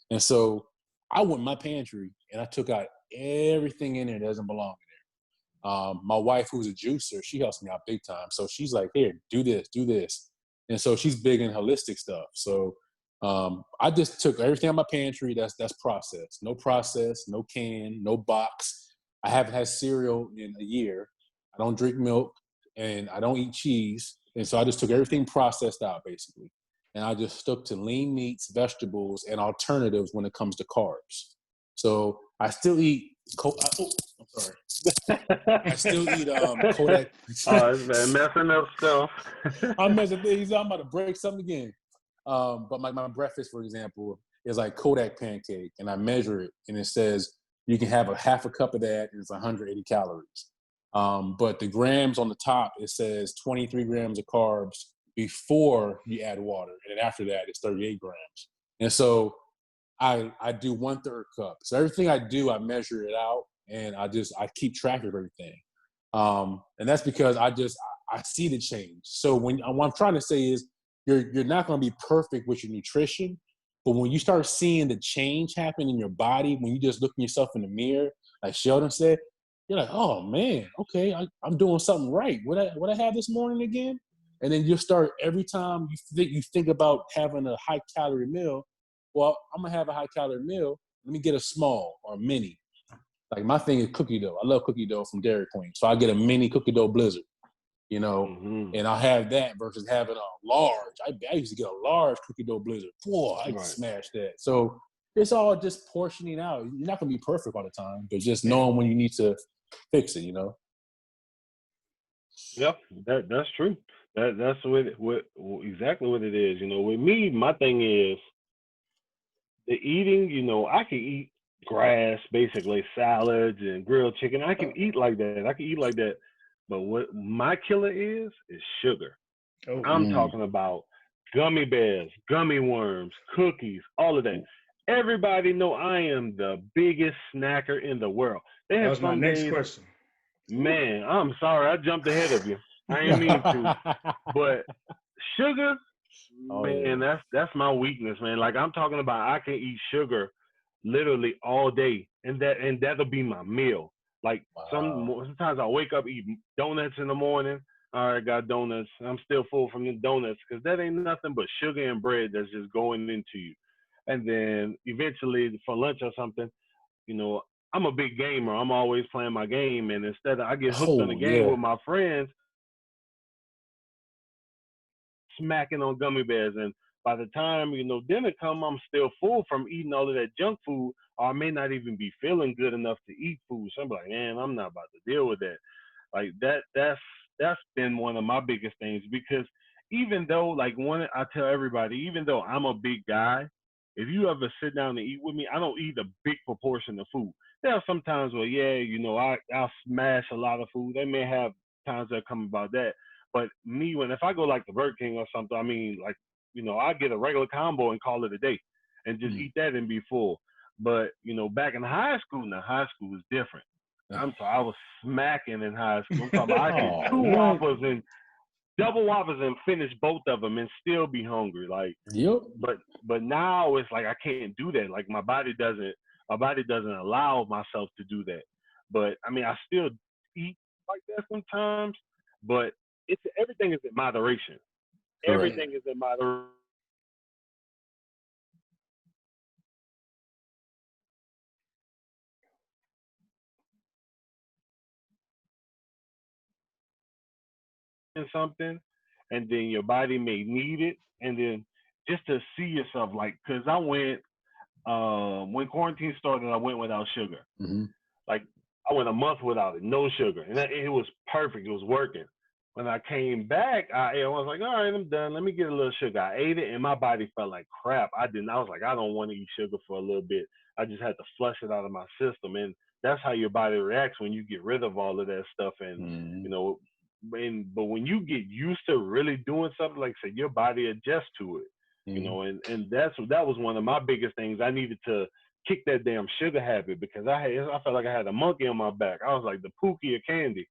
Speaker 2: And so I went in my pantry and I took out everything in there that doesn't belong in there. My wife, who's a juicer, she helps me out big time. So she's like, here, do this, do this. And so she's big in holistic stuff. So I just took everything out of my pantry that's processed. No process, no can, no box. I haven't had cereal in a year. I don't drink milk and I don't eat cheese. And so I just took everything processed out basically. And I just stuck to lean meats, vegetables, and alternatives when it comes to carbs. So I still eat, I'm sorry. I still eat Kodak.
Speaker 3: Oh, it's been messing up stuff.
Speaker 2: I'm messing things up. I'm about to break something again. But my breakfast, for example, is like Kodak pancake, and I measure it, and it says you can have a half a cup of that, and it's 180 calories. But the grams on the top, it says 23 grams of carbs before you add water, and then after that, it's 38 grams. And so I do 1/3 cup. So everything I do, I measure it out, and I keep track of everything. And that's because I see the change. So what I'm trying to say is you're not going to be perfect with your nutrition, but when you start seeing the change happen in your body, when you just look at yourself in the mirror, like Sheldon said, you're like, oh man, okay, I'm doing something right. What I have this morning again? And then you start every time you think about having a high calorie meal. Well, I'm gonna have a high calorie meal. Let me get a small or a mini. Like my thing is cookie dough. I love cookie dough from Dairy Queen, so I get a mini cookie dough blizzard. And I'll have that versus having a large. I used to get a large cookie dough blizzard. Boy, I smash that. So it's all just portioning out. You're not gonna be perfect all the time, but just knowing when you need to fix it.
Speaker 3: Yep, that's true. That's exactly what it is. With me, my thing is the eating. I can eat grass, basically salads and grilled chicken. I can eat like that. But what my killer is sugar.
Speaker 1: Oh,
Speaker 3: I'm talking about gummy bears, gummy worms, cookies, all of that. Everybody know I am the biggest snacker in the world. They
Speaker 1: that
Speaker 3: have
Speaker 1: was my
Speaker 3: some
Speaker 1: next
Speaker 3: days,
Speaker 1: question.
Speaker 3: man, I'm sorry, I jumped ahead of you. I ain't mean to. But sugar, man, that's my weakness, man. Like I'm talking about I can eat sugar literally all day and that'll be my meal. Like sometimes I wake up eating donuts in the morning. All right, got donuts. I'm still full from the donuts because that ain't nothing but sugar and bread that's just going into you. And then eventually for lunch or something, you know, I'm a big gamer. I'm always playing my game, and instead of I get hooked on the game with my friends, smacking on gummy bears. And by the time dinner come, I'm still full from eating all of that junk food, or I may not even be feeling good enough to eat food. So I'm like, man, I'm not about to deal with that. Like that's been one of my biggest things because even though I tell everybody, even though I'm a big guy, if you ever sit down and eat with me, I don't eat a big proportion of food. There are some times where I'll smash a lot of food. They may have times that come about that. But me, if I go like the Burger King or something, I mean, I get a regular combo and call it a day and just eat that and be full. But, back in high school, now high school is different. I was smacking in high school. I'm talking about I get two Whoppers and double Whoppers and finish both of them and still be hungry. But now it's like I can't do that. Like my body doesn't allow myself to do that. But I mean, I still eat like that sometimes, but everything is in moderation.
Speaker 2: Correct.
Speaker 3: Everything is in moderation. Something, and then your body may need it, and then just to see yourself, because I went when quarantine started, I went without sugar. Like I went a month without it, no sugar, and it was perfect. It was working. When I came back, I was like, all right, I'm done. Let me get a little sugar. I ate it, and my body felt like crap. I didn't. I was like, I don't want to eat sugar for a little bit. I just had to flush it out of my system, and that's how your body reacts when you get rid of all of that stuff. And but when you get used to really doing something, like say your body adjusts to it, and that was one of my biggest things. I needed to kick that damn sugar habit because I felt like I had a monkey on my back. I was like the Pookie of candy.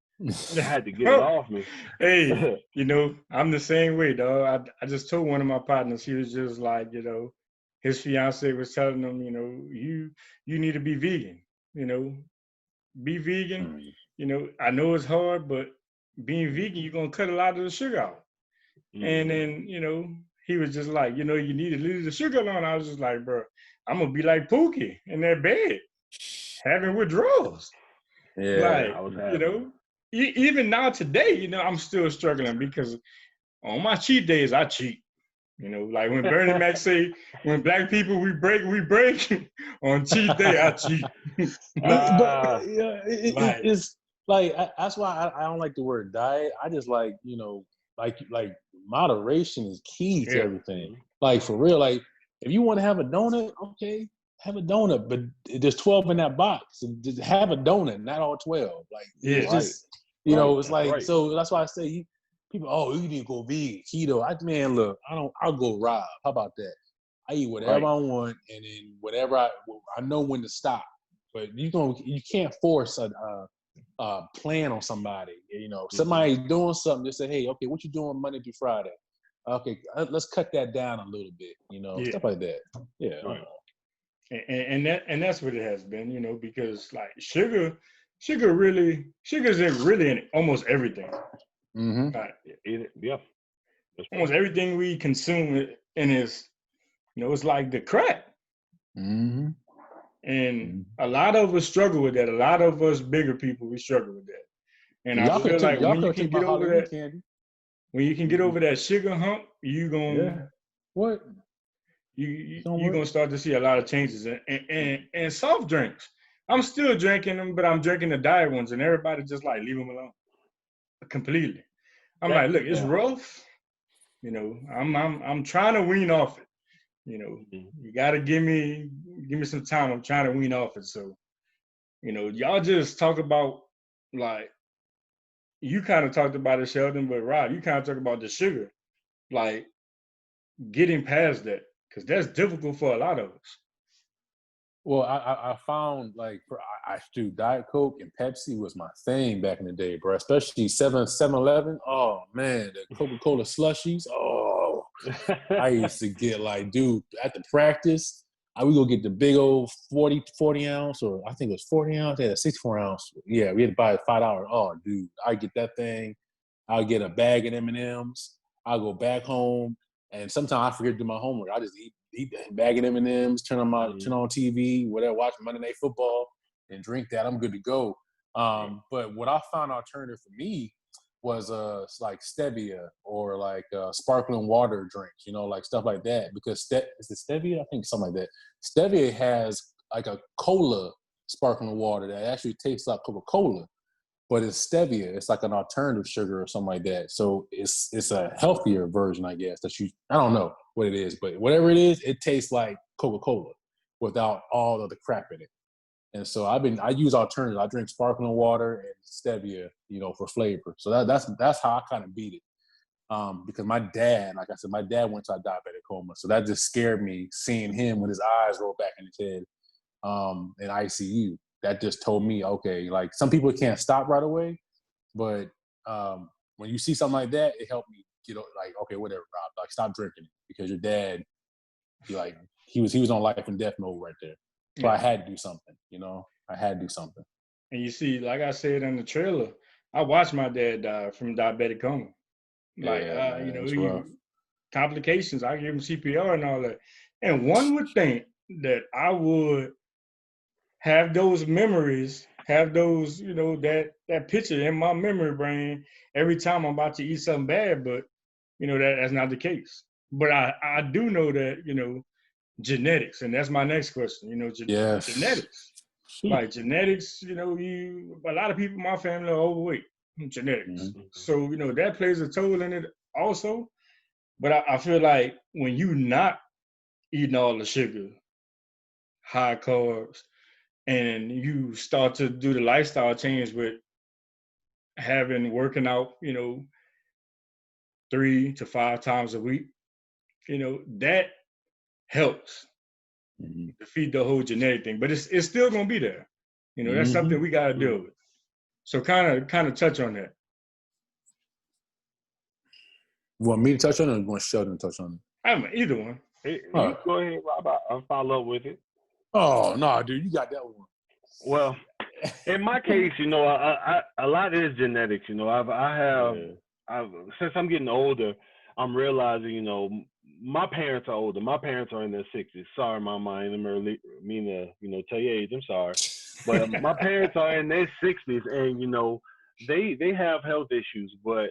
Speaker 3: I had to get it off me.
Speaker 1: Hey, I'm the same way, dog. I just told one of my partners, he was just like, his fiance was telling him, you need to be vegan, be vegan. I know it's hard, but being vegan, you're gonna cut a lot of the sugar out. And then, he was just like, you need to leave the sugar alone. I was just like, bro, I'm gonna be like Pookie in that bed, having withdrawals.
Speaker 2: Yeah,
Speaker 1: Like,
Speaker 3: I was happy.
Speaker 1: Even now today, I'm still struggling because on my cheat days, I cheat. Like when Bernie Mac say, when black people we break, on cheat day, I cheat.
Speaker 2: but yeah,
Speaker 1: Like,
Speaker 2: it's like that's why I don't like the word diet. I just like like moderation is key to
Speaker 1: yeah.
Speaker 2: everything. Like for real, like if you want to have a donut, okay, have a donut, but there's 12 in that box. And just have a donut, not all 12. Like it's
Speaker 1: Yeah.
Speaker 3: Right.
Speaker 2: just it's
Speaker 3: That's
Speaker 2: like
Speaker 3: right.
Speaker 2: so that's why I say people, oh, you need to go vegan, keto. Man, look, I'll go Rob. How about that? I eat whatever
Speaker 3: Right.
Speaker 2: I want, and then whatever I know when to stop. But you can't force a plan on somebody. Somebody doing something. Just say, hey, okay, what you doing Monday through Friday? Okay, let's cut that down a little bit.
Speaker 1: Yeah.
Speaker 2: Stuff like that. Yeah.
Speaker 3: Right.
Speaker 1: And that's what it has been, because like sugar's really in almost everything.
Speaker 2: Mm-hmm.
Speaker 1: Like,
Speaker 3: Yeah. That's
Speaker 1: almost
Speaker 3: true.
Speaker 1: everything we consume in is, it's like the crack.
Speaker 2: Mm-hmm.
Speaker 1: And a lot of us struggle with that. A lot of us bigger people, we struggle with that. And I feel like
Speaker 2: Y'all
Speaker 1: when
Speaker 2: could
Speaker 1: you
Speaker 2: have
Speaker 1: can
Speaker 2: took
Speaker 1: get
Speaker 2: my
Speaker 1: over
Speaker 2: Halloween
Speaker 1: that,
Speaker 2: candy.
Speaker 1: when you can get over that sugar hump, you
Speaker 2: Yeah.
Speaker 1: going
Speaker 2: What?
Speaker 1: you're gonna start to see a lot of changes. And soft drinks. I'm still drinking them, but I'm drinking the diet ones, and everybody just like leave them alone completely. I'm like, look, it's
Speaker 3: Yeah.
Speaker 1: rough. I'm trying to wean off it. You gotta give me some time. I'm trying to wean off it. So, y'all just talk about like you kind of talked about it, Sheldon, but Rob, you kind of talk about the sugar, like getting past that, because that's difficult for a lot of us.
Speaker 2: Well, I found like I do Diet Coke and Pepsi was my thing back in the day, bro. Especially 7-Eleven. Oh man, the Coca-Cola slushies. Oh, I used to get like, dude, at the practice, I would go get the big old 40 ounce, or I think it was 40 ounce. They had a 64 ounce. Yeah, we had to buy it $5. Oh, dude, I get that thing. I'll get a bag of M&Ms. I'll go back home, and sometimes I forget to do my homework. I just eat that bag of M&Ms, turn on TV, whatever, watch Monday Night Football, and drink that. I'm good to go. But what I found alternative for me was like stevia or like sparkling water drinks, like stuff like that. Because is it stevia? I think something like that. Stevia has like a cola sparkling water that actually tastes like Coca-Cola, but it's stevia. It's like an alternative sugar or something like that. So it's a healthier version, I guess. I don't know what it is, but whatever it is, it tastes like Coca-Cola without all of the crap in it. And so I use alternatives. I drink sparkling water and stevia, for flavor. So that's how I kind of beat it. Because my dad, like I said, my dad went to a diabetic coma. So that just scared me seeing him with his eyes roll back in his head in ICU. That just told me, okay, like some people can't stop right away, but when you see something like that, it helped me get like, okay, whatever, Rob, like stop drinking it because your dad, he was on life and death mode right there. So I had to do something, I had to do something.
Speaker 1: And you see, like I said in the trailer, I watched my dad die from diabetic coma. Like,
Speaker 2: Yeah, man, it's rough.
Speaker 1: complications. I give him CPR and all that. And one would think that I would have those memories, have those, that picture in my memory brain every time I'm about to eat something bad, but that's not the case. But I do know that, genetics, and that's my next question,
Speaker 2: Yes.
Speaker 1: genetics. Like genetics, a lot of people in my family are overweight. Genetics.
Speaker 2: Mm-hmm.
Speaker 1: So, that plays a toll in it also. But I feel like when you not eating all the sugar, high carbs, and you start to do the lifestyle change with working out, 3 to 5 times a week, that helps. defeat the whole genetic thing, but it's still gonna be there. You know, that's something we gotta deal with. So kind of touch on that.
Speaker 2: You want me to touch on it, or you want Sheldon to touch on it?
Speaker 1: I mean, either one.
Speaker 3: Hey, you go ahead, Rob. I'll follow up with it.
Speaker 2: Oh no, dude, you got that one.
Speaker 3: Well, in my case, you know, I a lot is genetics. You know, I've since I'm getting older, I'm realizing, you know, my parents are older. My parents are in their 60s. Sorry, Mama, I didn't mean to, you know, tell your age. I'm sorry, but my parents are in their 60s, and you know, they have health issues, but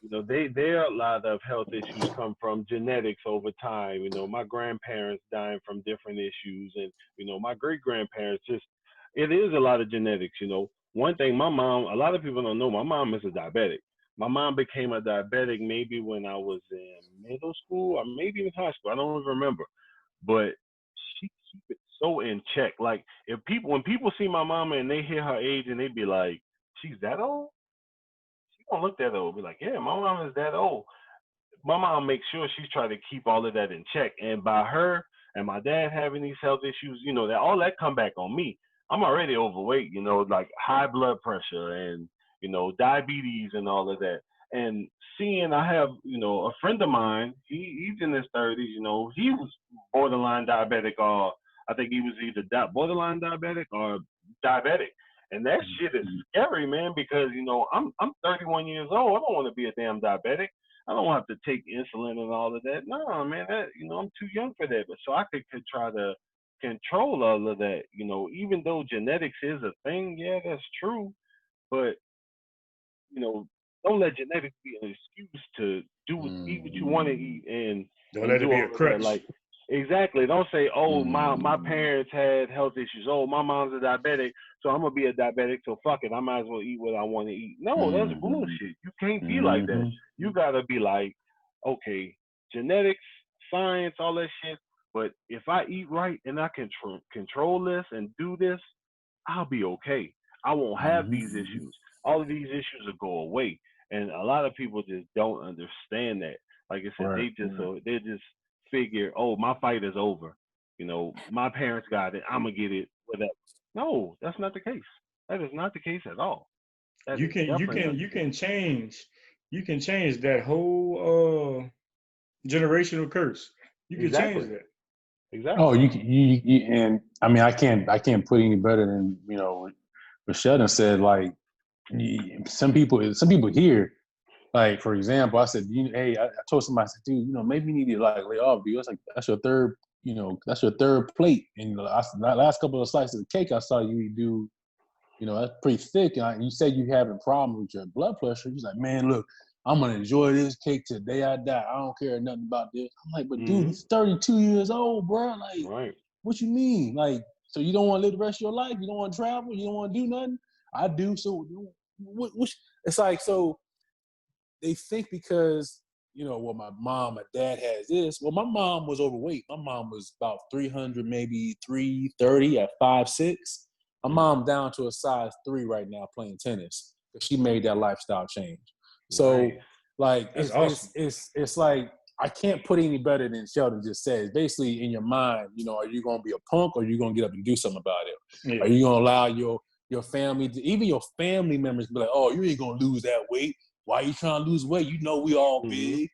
Speaker 3: you know, their a lot of health issues come from genetics over time. You know, my grandparents dying from different issues, and you know, my great grandparents just it is a lot of genetics. You know, one thing my mom, a lot of people don't know, my mom is a diabetic. My mom became a diabetic maybe when I was in middle school or maybe in high school. I don't even remember, but she keep it so in check. Like if people when people see my mama and they hear her age and they be like, "She's that old?" She don't look that old. Be like, "Yeah, my mom is that old." My mom makes sure she's trying to keep all of that in check. And by her and my dad having these health issues, you know, that all that come back on me. I'm already overweight, you know, like high blood pressure and, you know, diabetes and all of that. And seeing I have, you know, a friend of mine, he's in his 30s, you know, he was borderline diabetic, or I think he was either borderline diabetic or diabetic. And that shit is scary, man, because, you know, I'm 31 years old. I don't want to be a damn diabetic. I don't have to take insulin and all of that. No, man, that, you know, I'm too young for that. But so I could try to control all of that. You know, even though genetics is a thing, yeah, that's true. But you know, don't let genetics be an excuse to eat what you want to eat
Speaker 1: Don't let it
Speaker 3: do
Speaker 1: be
Speaker 3: all
Speaker 1: a
Speaker 3: of that.
Speaker 1: crutch.
Speaker 3: Like exactly. Don't say, oh, my parents had health issues. Oh, my mom's a diabetic, so I'm gonna be a diabetic. So fuck it, I might as well eat what I want to eat. No, that's bullshit. You can't be like that. You gotta be like, okay, genetics, science, all that shit. But if I eat right and I can control this and do this, I'll be okay. I won't have these issues. All of these issues will go away. And a lot of people just don't understand that. Like I said, they just figure, oh, my fight is over. You know, my parents got it. I'm gonna get it. Whatever. No, that's not the case. That is not the case at all. That
Speaker 1: You
Speaker 3: is
Speaker 1: can
Speaker 3: definitely not the case.
Speaker 1: change that whole generational curse. You can change
Speaker 3: Exactly.
Speaker 1: that.
Speaker 3: Exactly.
Speaker 2: Oh, you and I mean, I can't put any better than, you know, what Sheldon said. Like some people here, like for example, I said, hey, I told somebody, I said, dude, you know, maybe you need to like lay off, dude. It's like that's your third, you know, that's your third plate. And the last couple of slices of cake I saw you do, you know, that's pretty thick. And you said you having problems with your blood pressure. He's like, man, look, I'm gonna enjoy this cake till the day I die. I don't care nothing about this. I'm like, but dude, he's 32 years old, bro. Like,
Speaker 3: Right.
Speaker 2: what you mean? Like, so you don't want to live the rest of your life? You don't want to travel? You don't want to do nothing? I do. So, it's like, so they think because, you know, well, my mom, my dad has this. Well, my mom was overweight. My mom was about 300, maybe 330 at 5'6". My mom down to a size 3 right now playing tennis. She made that lifestyle change. So,
Speaker 3: Nice.
Speaker 2: like,
Speaker 1: That's awesome.
Speaker 2: it's like, I can't put any better than Sheldon just said. Basically, in your mind, you know, are you going to be a punk or are you going to get up and do something about it?
Speaker 1: Yeah.
Speaker 2: Are you going to allow your family, even your family members, be like, oh, you ain't going to lose that weight. Why are you trying to lose weight? You know we all big.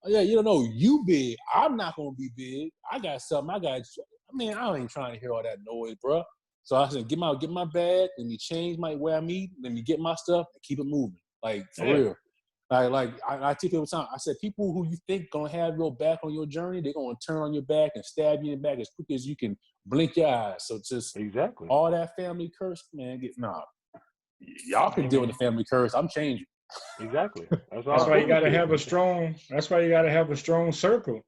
Speaker 2: Oh, yeah, you don't know you big. I'm not going to be big. I got something. I ain't trying to hear all that noise, bro. So I said, get my bag. Let me change my way I eat. Let me get my stuff and keep it moving. Like, for real. Like I tell people time. I said, people who you think gonna have your back on your journey, they're gonna turn on your back and stab you in the back as quick as you can blink your eyes. So just all that family curse, man. Y'all can deal with the family curse. I'm changing.
Speaker 3: Exactly.
Speaker 1: That's why you gotta have a strong. That's why you gotta have a strong circle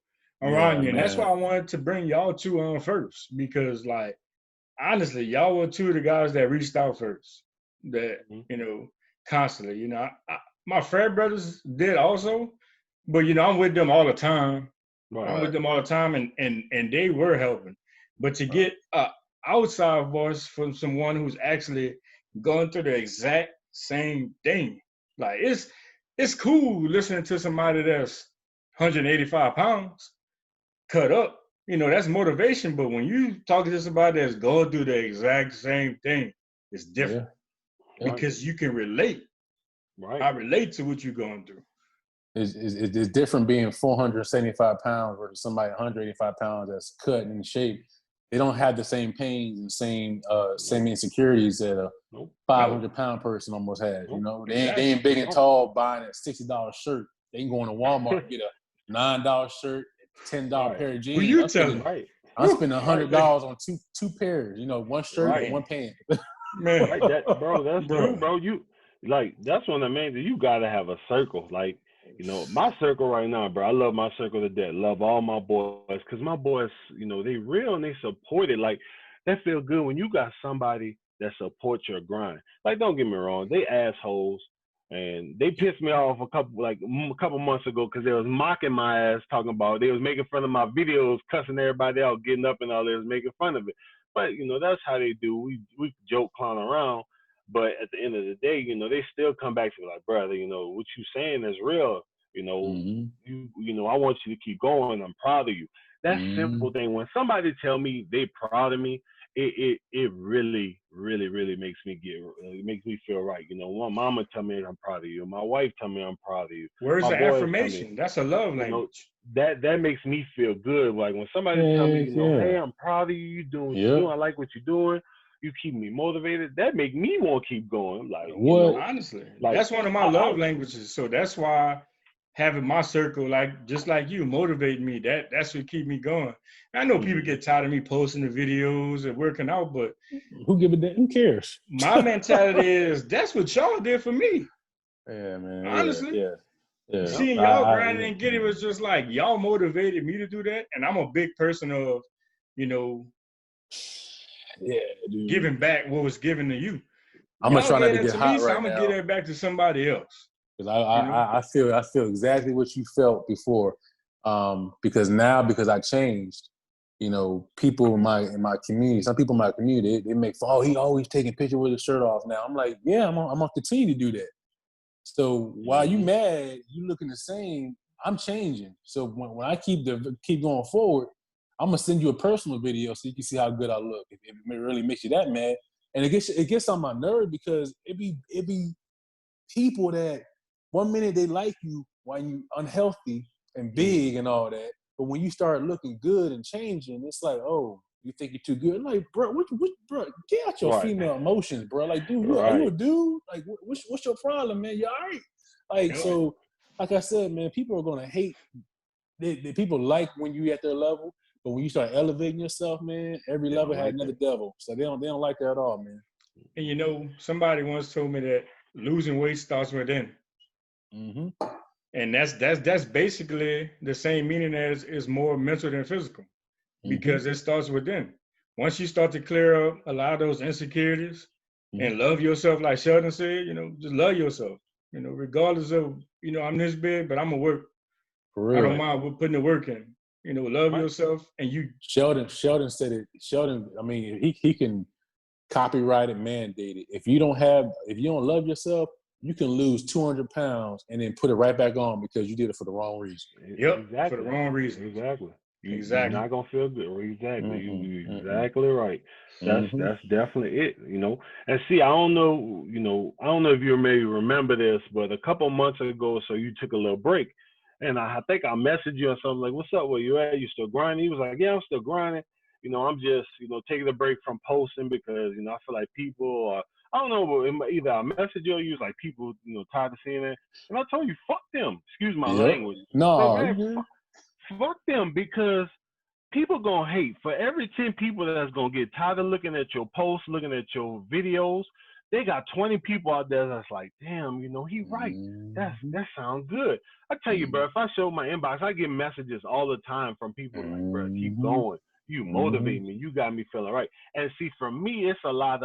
Speaker 1: around you, and that's why I wanted to bring y'all two on first, because, like, honestly, y'all were two of the guys that reached out first. That you know, constantly. You know, my frat brothers did also, but you know, I'm with them all the time. I'm with them all the time, and they were helping. But to get outside voice from someone who's actually going through the exact same thing, like it's cool listening to somebody that's 185 pounds, cut up, that's motivation. But when you talking to somebody that's going through the exact same thing, it's different
Speaker 2: Yeah.
Speaker 1: because you can relate.
Speaker 3: Right.
Speaker 1: I relate to what you're going through.
Speaker 2: It's different being 475 pounds versus somebody 185 pounds that's cut and in shape. They don't have the same pains and same insecurities that a 500-pound person almost has. They ain't big and tall buying a $60 shirt. They can go into Walmart and get a $9 shirt, $10 pair of jeans.
Speaker 1: Who you telling?
Speaker 2: I'm spending $100 on two pairs. One shirt and one pant.
Speaker 1: Man,
Speaker 3: right, that's true, bro. You that's one of the main things. You gotta have a circle. Like, my circle right now, bro. I love my circle to death. Love all my boys, because my boys, they real and they support it. Like, that feel good when you got somebody that supports your grind. Like, don't get me wrong, they assholes. And they pissed me off a couple months ago because they was mocking my ass, talking about they was making fun of my videos, cussing everybody out, getting up and all this, making fun of it. But that's how they do. We joke, clown around, but at the end of the day, they still come back to me like, brother, what you saying is real. I want you to keep going. I'm proud of you. That simple thing. When somebody tell me they proud of me, it really, really, really makes me feel right. My mama tell me I'm proud of you. My wife tell me I'm proud of you.
Speaker 1: Words
Speaker 3: of
Speaker 1: affirmation. That's a love language.
Speaker 3: That makes me feel good. Like when somebody tell me, hey, I'm proud of you. You doing what you're doing. I like what you're doing. You keep me motivated. That make me want to keep going. Like,
Speaker 1: honestly, that's one of my love languages. So that's why having my circle, just like you, motivate me. That's what keep me going. I know people get tired of me posting the videos and working out, but
Speaker 2: who give a damn? Who cares?
Speaker 1: My mentality is that's what y'all did for me.
Speaker 2: Yeah, man.
Speaker 1: Honestly,
Speaker 2: yeah.
Speaker 1: Seeing y'all grinding and get it was just like y'all motivated me to do that, and I'm a big person of, giving back what was given to you.
Speaker 2: I'm gonna try not to get hot
Speaker 1: so
Speaker 2: right
Speaker 1: I'm gonna
Speaker 2: now.
Speaker 1: give that back to somebody else.
Speaker 2: Because I feel exactly what you felt before. Because I changed, people in my community, some people in my community, they make fun. Oh, he always taking pictures with his shirt off. Now I'm like, yeah, I'm gonna continue to do that. So while you mad, you looking the same. I'm changing. So when I keep going forward, I'm gonna send you a personal video so you can see how good I look. If it really makes you that mad, and it gets on my nerve because it be people that 1 minute they like you while you unhealthy and big and all that, but when you start looking good and changing, it's like, oh, you think you're too good. I'm like, bro, bro, get out your female emotions, bro. Like, dude, are you a dude? Like, what's your problem, man? You all right? Like, so, like I said, man, people are gonna hate. People like when you at their level, but when you start elevating yourself, man, every level has another devil. So they don't like that at all, man.
Speaker 1: And somebody once told me that losing weight starts within. And that's basically the same meaning as is more mental than physical, because it starts within. Once you start to clear up a lot of those insecurities and love yourself, like Sheldon said, just love yourself. Regardless of I'm this big, but I'm gonna work. For real. I don't mind with putting the work in. Love yourself, and you.
Speaker 2: Sheldon said it. Sheldon, I mean, he can copyright it, mandate it. If you don't love yourself, you can lose 200 pounds and then put it right back on because you did it for the wrong reason.
Speaker 1: Yep, exactly. For the wrong reason.
Speaker 3: Exactly. You're not gonna feel good. Exactly. You're exactly right. That's definitely it. And see, I don't know if you maybe remember this, but a couple months ago, so you took a little break, and I think I messaged you or something like, "What's up? Where you at? You still grinding?" He was like, "Yeah, I'm still grinding. I'm just taking a break from posting because I feel like people are." I don't know, but either I message you or you was like, people, tired of seeing it. And I told you, fuck them. Excuse my language.
Speaker 2: No,
Speaker 3: man, fuck them, because people gonna hate. For every 10 people that's gonna get tired of looking at your posts, looking at your videos, they got 20 people out there that's like, damn, he right. That sounds good. I tell you, bro, if I show my inbox, I get messages all the time from people like, bro, keep going. You motivate me. You got me feeling right. And see, for me, it's a lot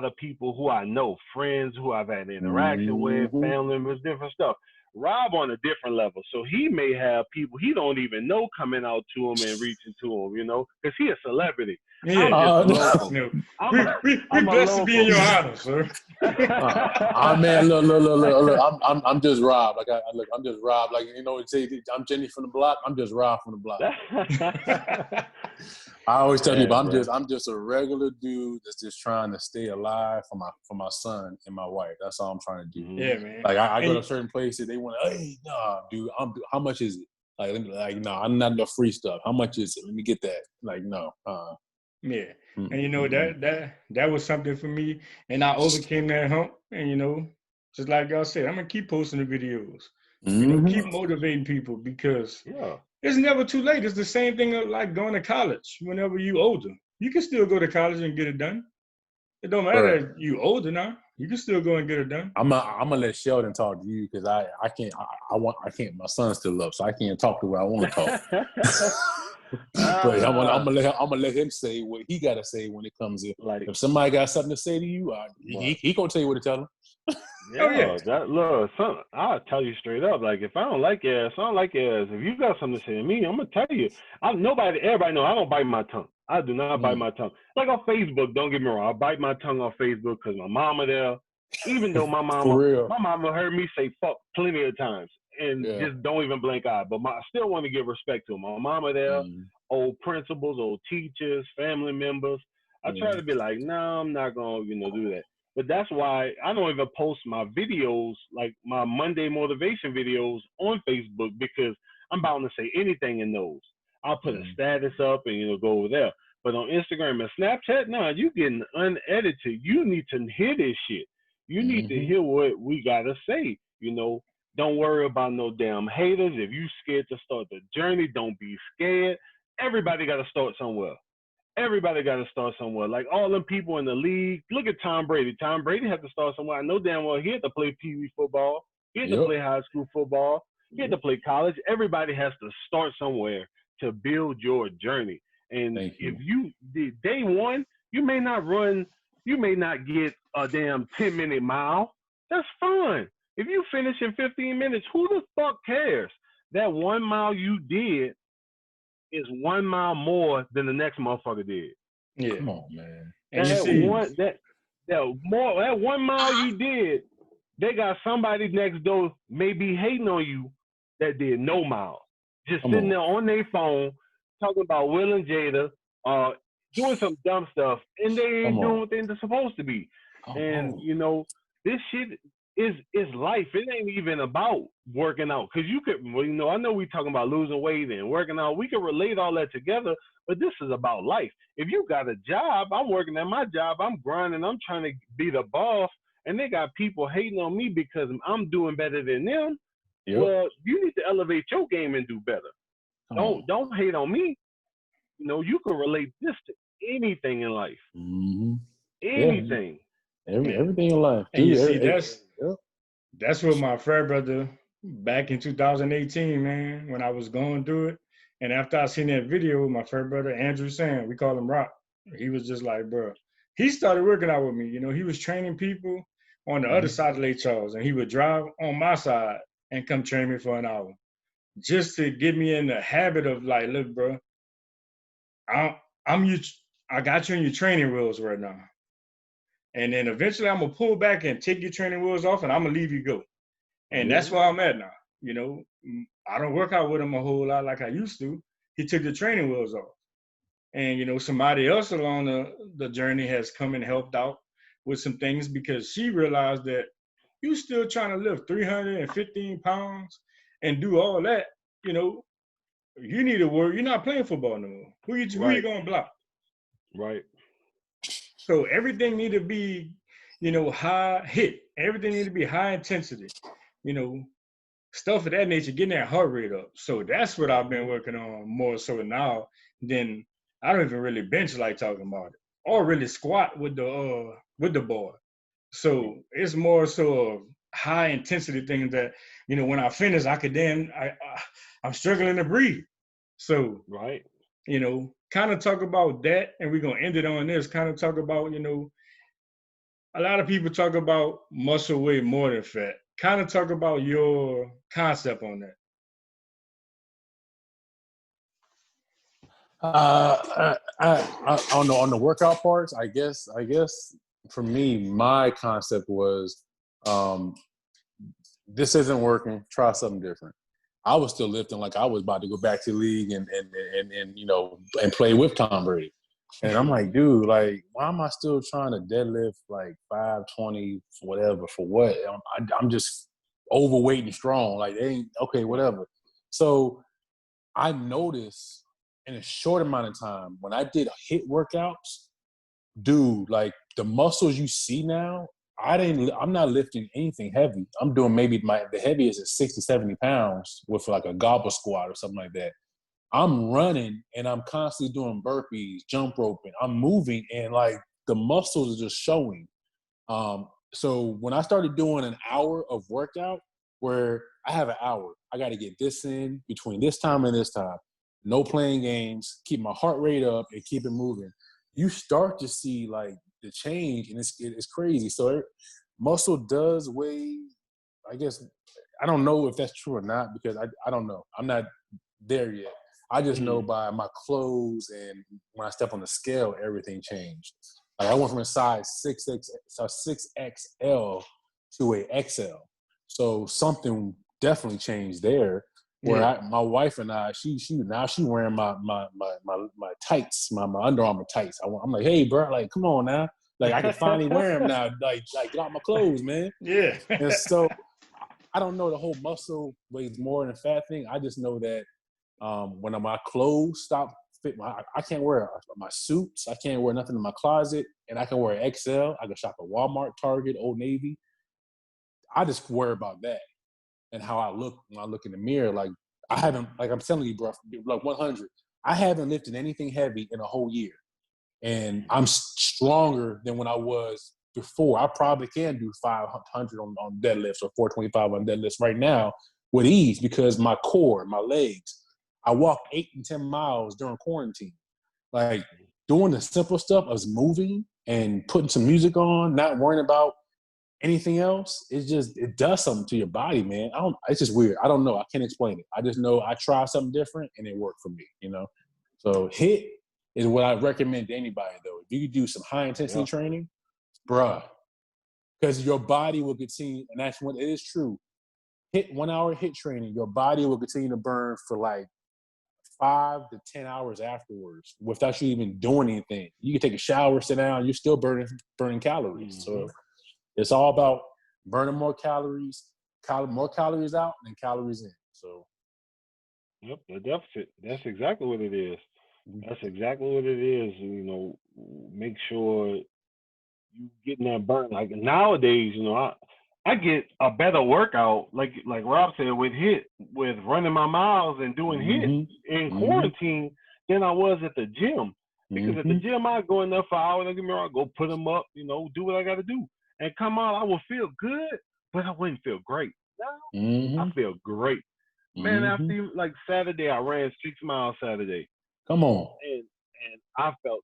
Speaker 3: of people who I know, friends who I've had interaction with, family members, different stuff. Rob on a different level, so he may have people he don't even know coming out to him and reaching to him, because he a celebrity.
Speaker 1: Yeah.
Speaker 3: I'm just a
Speaker 2: No.
Speaker 3: local.
Speaker 1: No.
Speaker 3: I'm
Speaker 1: We
Speaker 3: I'm a
Speaker 1: blessed to be in
Speaker 3: local.
Speaker 1: your honor, sir.
Speaker 2: Man, look. I'm just Rob. Look, I'm just Rob. Like, say I'm Jenny from the block. I'm just Rob from the block. I always tell people I'm just a regular dude that's just trying to stay alive for my son and my wife. That's all I'm trying to do.
Speaker 1: Yeah, man.
Speaker 2: Like I go to certain places, they want to, hey, nah, dude, how much is it? No, I'm not enough free stuff. How much is it? Let me get that. Like, no.
Speaker 1: Yeah. And that was something for me. And I overcame that hump. And just like y'all said, I'm gonna keep posting the videos. Keep motivating people because it's never too late. It's the same thing like going to college. Whenever you older, you can still go to college and get it done. It don't matter if you older now. You can still go and get it done.
Speaker 2: I'm gonna let Sheldon talk to you because I can't. I can't. My son's still up, so I can't talk the way I want to talk. But I'm gonna let him say what he gotta say when it comes in.
Speaker 3: Like,
Speaker 2: if somebody got something to say to you, he gonna tell you what to tell him.
Speaker 3: Look, I'll tell you straight up. Like, if I don't like your ass, I don't like your ass. If you got something to say to me, I'm gonna tell you. Everybody know I don't bite my tongue. I do not bite my tongue. Like on Facebook, don't get me wrong, I bite my tongue on Facebook because my mama there. Even though my mama heard me say fuck plenty of times and just don't even blink eye. But I still want to give respect to my mama there, old principals, old teachers, family members. I try to be like, no, I'm not gonna, do that. But that's why I don't even post my videos, like my Monday motivation videos, on Facebook because I'm bound to say anything in those. I'll put a status up and go over there. But on Instagram and Snapchat, no, you getting unedited. You need to hear this shit. You need to hear what we gotta say. Don't worry about no damn haters. If you scared to start the journey, don't be scared. Everybody gotta start somewhere. Everybody got to start somewhere. Like all them people in the league. Look at Tom Brady. Tom Brady had to start somewhere. I know damn well he had to play Pee Wee football. He had to play high school football. He had to play college. Everybody has to start somewhere to build your journey. And if you did day one, you may not get a damn 10-minute mile. That's fine. If you finish in 15 minutes, who the fuck cares? That 1 mile you did is 1 mile more than the next motherfucker did.
Speaker 1: Yeah.
Speaker 2: Come on, man.
Speaker 1: And
Speaker 3: that 1 mile you did, they got somebody next door maybe hating on you that did no mile. Just sitting there on their phone talking about Will and Jada, doing some dumb stuff, and they ain't doing what they're supposed to be. This shit is life. It ain't even about working out. Because you could, I know we talking about losing weight and working out. We can relate all that together, but this is about life. If you got a job, I'm working at my job, I'm grinding, I'm trying to be the boss, and they got people hating on me because I'm doing better than them. Well, you need to elevate your game and do better. Don't hate on me. You can relate this to anything in life. Anything.
Speaker 2: Everything in life.
Speaker 1: And you see, that's what my frat brother back in 2018, man, when I was going through it. And after I seen that video with my frat brother, Andrew Sam, we call him Rock. He was just like, bro, he started working out with me. He was training people on the other side of Lake Charles, and he would drive on my side and come train me for an hour just to get me in the habit of like, look, bro, I got you in your training wheels right now. And then eventually I'm going to pull back and take your training wheels off and I'm going to leave you go. And that's where I'm at now. I don't work out with him a whole lot like I used to. He took the training wheels off. And, somebody else along the journey has come and helped out with some things because she realized that you still trying to lift 315 pounds and do all that, you need to work. You're not playing football no more. Who you going to block?
Speaker 3: Right.
Speaker 1: So everything need to be, high hit. Everything need to be high intensity, stuff of that nature, getting that heart rate up. So that's what I've been working on more so now than I don't even really bench like talking about it or really squat with the bar. So it's more so of high intensity things that, when I finish, I could then, I'm struggling to breathe. So, kind of talk about that, and we're going to end it on this, kind of talk about, a lot of people talk about muscle weight more than fat. kind of talk about your concept on that.
Speaker 2: On the workout parts, I guess for me, my concept was, this isn't working. Try something different. I was still lifting like I was about to go back to the league and and play with Tom Brady. And I'm like, dude, like, why am I still trying to deadlift like 520, whatever, for what? I'm just overweight and strong. Like, they ain't okay, whatever. So I noticed in a short amount of time when I did HIIT workouts, dude, like the muscles you see now, I'm not lifting anything heavy. I'm doing maybe the heaviest is 60, 70 pounds with like a gobble squat or something like that. I'm running and I'm constantly doing burpees, jump roping. I'm moving and like the muscles are just showing. So when I started doing an hour of workout where I have an hour, I got to get this in between this time and this time. No playing games, keep my heart rate up and keep it moving. You start to see like the change and it's crazy. So muscle does weigh, I guess, I don't know if that's true or not because I don't know. I'm not there yet. I just know by my clothes and when I step on the scale, everything changed. Like I went from a size 6XL to a XL. So something definitely changed there. Where my wife and I, she wearing my tights, my Under Armour tights. I'm like, hey, bro, like, come on now, like I can finally wear them now. Like get out my clothes, man.
Speaker 1: Yeah.
Speaker 2: And so I don't know the whole muscle weighs more than fat thing. I just know that when my clothes stop fit, I can't wear my suits. I can't wear nothing in my closet, and I can wear XL. I can shop at Walmart, Target, Old Navy. I just worry about that and how I look when I look in the mirror. Like I haven't, like I'm telling you, bro, like 100. I haven't lifted anything heavy in a whole year, and I'm stronger than when I was before. I probably can do 500 on deadlifts or 425 on deadlifts right now with ease because my core, my legs. I walked 8 and 10 miles during quarantine. Like doing the simple stuff of moving and putting some music on, not worrying about anything else, it does something to your body, man. It's just weird. I don't know. I can't explain it. I just know I tried something different and it worked for me, So HIIT is what I recommend to anybody though. If you do some high intensity training, bruh, because your body will continue, and that's what it is true. 1 hour HIIT training, your body will continue to burn for like 5 to 10 hours afterwards without you even doing anything. You can take a shower, sit down, you're still burning calories. So it's all about burning more calories, more calories out than calories in. So,
Speaker 3: yep, the deficit. That's exactly what it is. That's exactly what it is. Make sure you getting that burn. Like nowadays, I get a better workout, like Rob said, with HIIT, with running my miles and doing HIIT in quarantine than I was at the gym. Because at the gym, I go in there for an hour, don't get me wrong, go put them up, do what I got to do. And come out, I will feel good, but I wouldn't feel great. Now, I feel great. Man, after like Saturday, I ran 6 miles Saturday.
Speaker 2: Come on.
Speaker 3: And I felt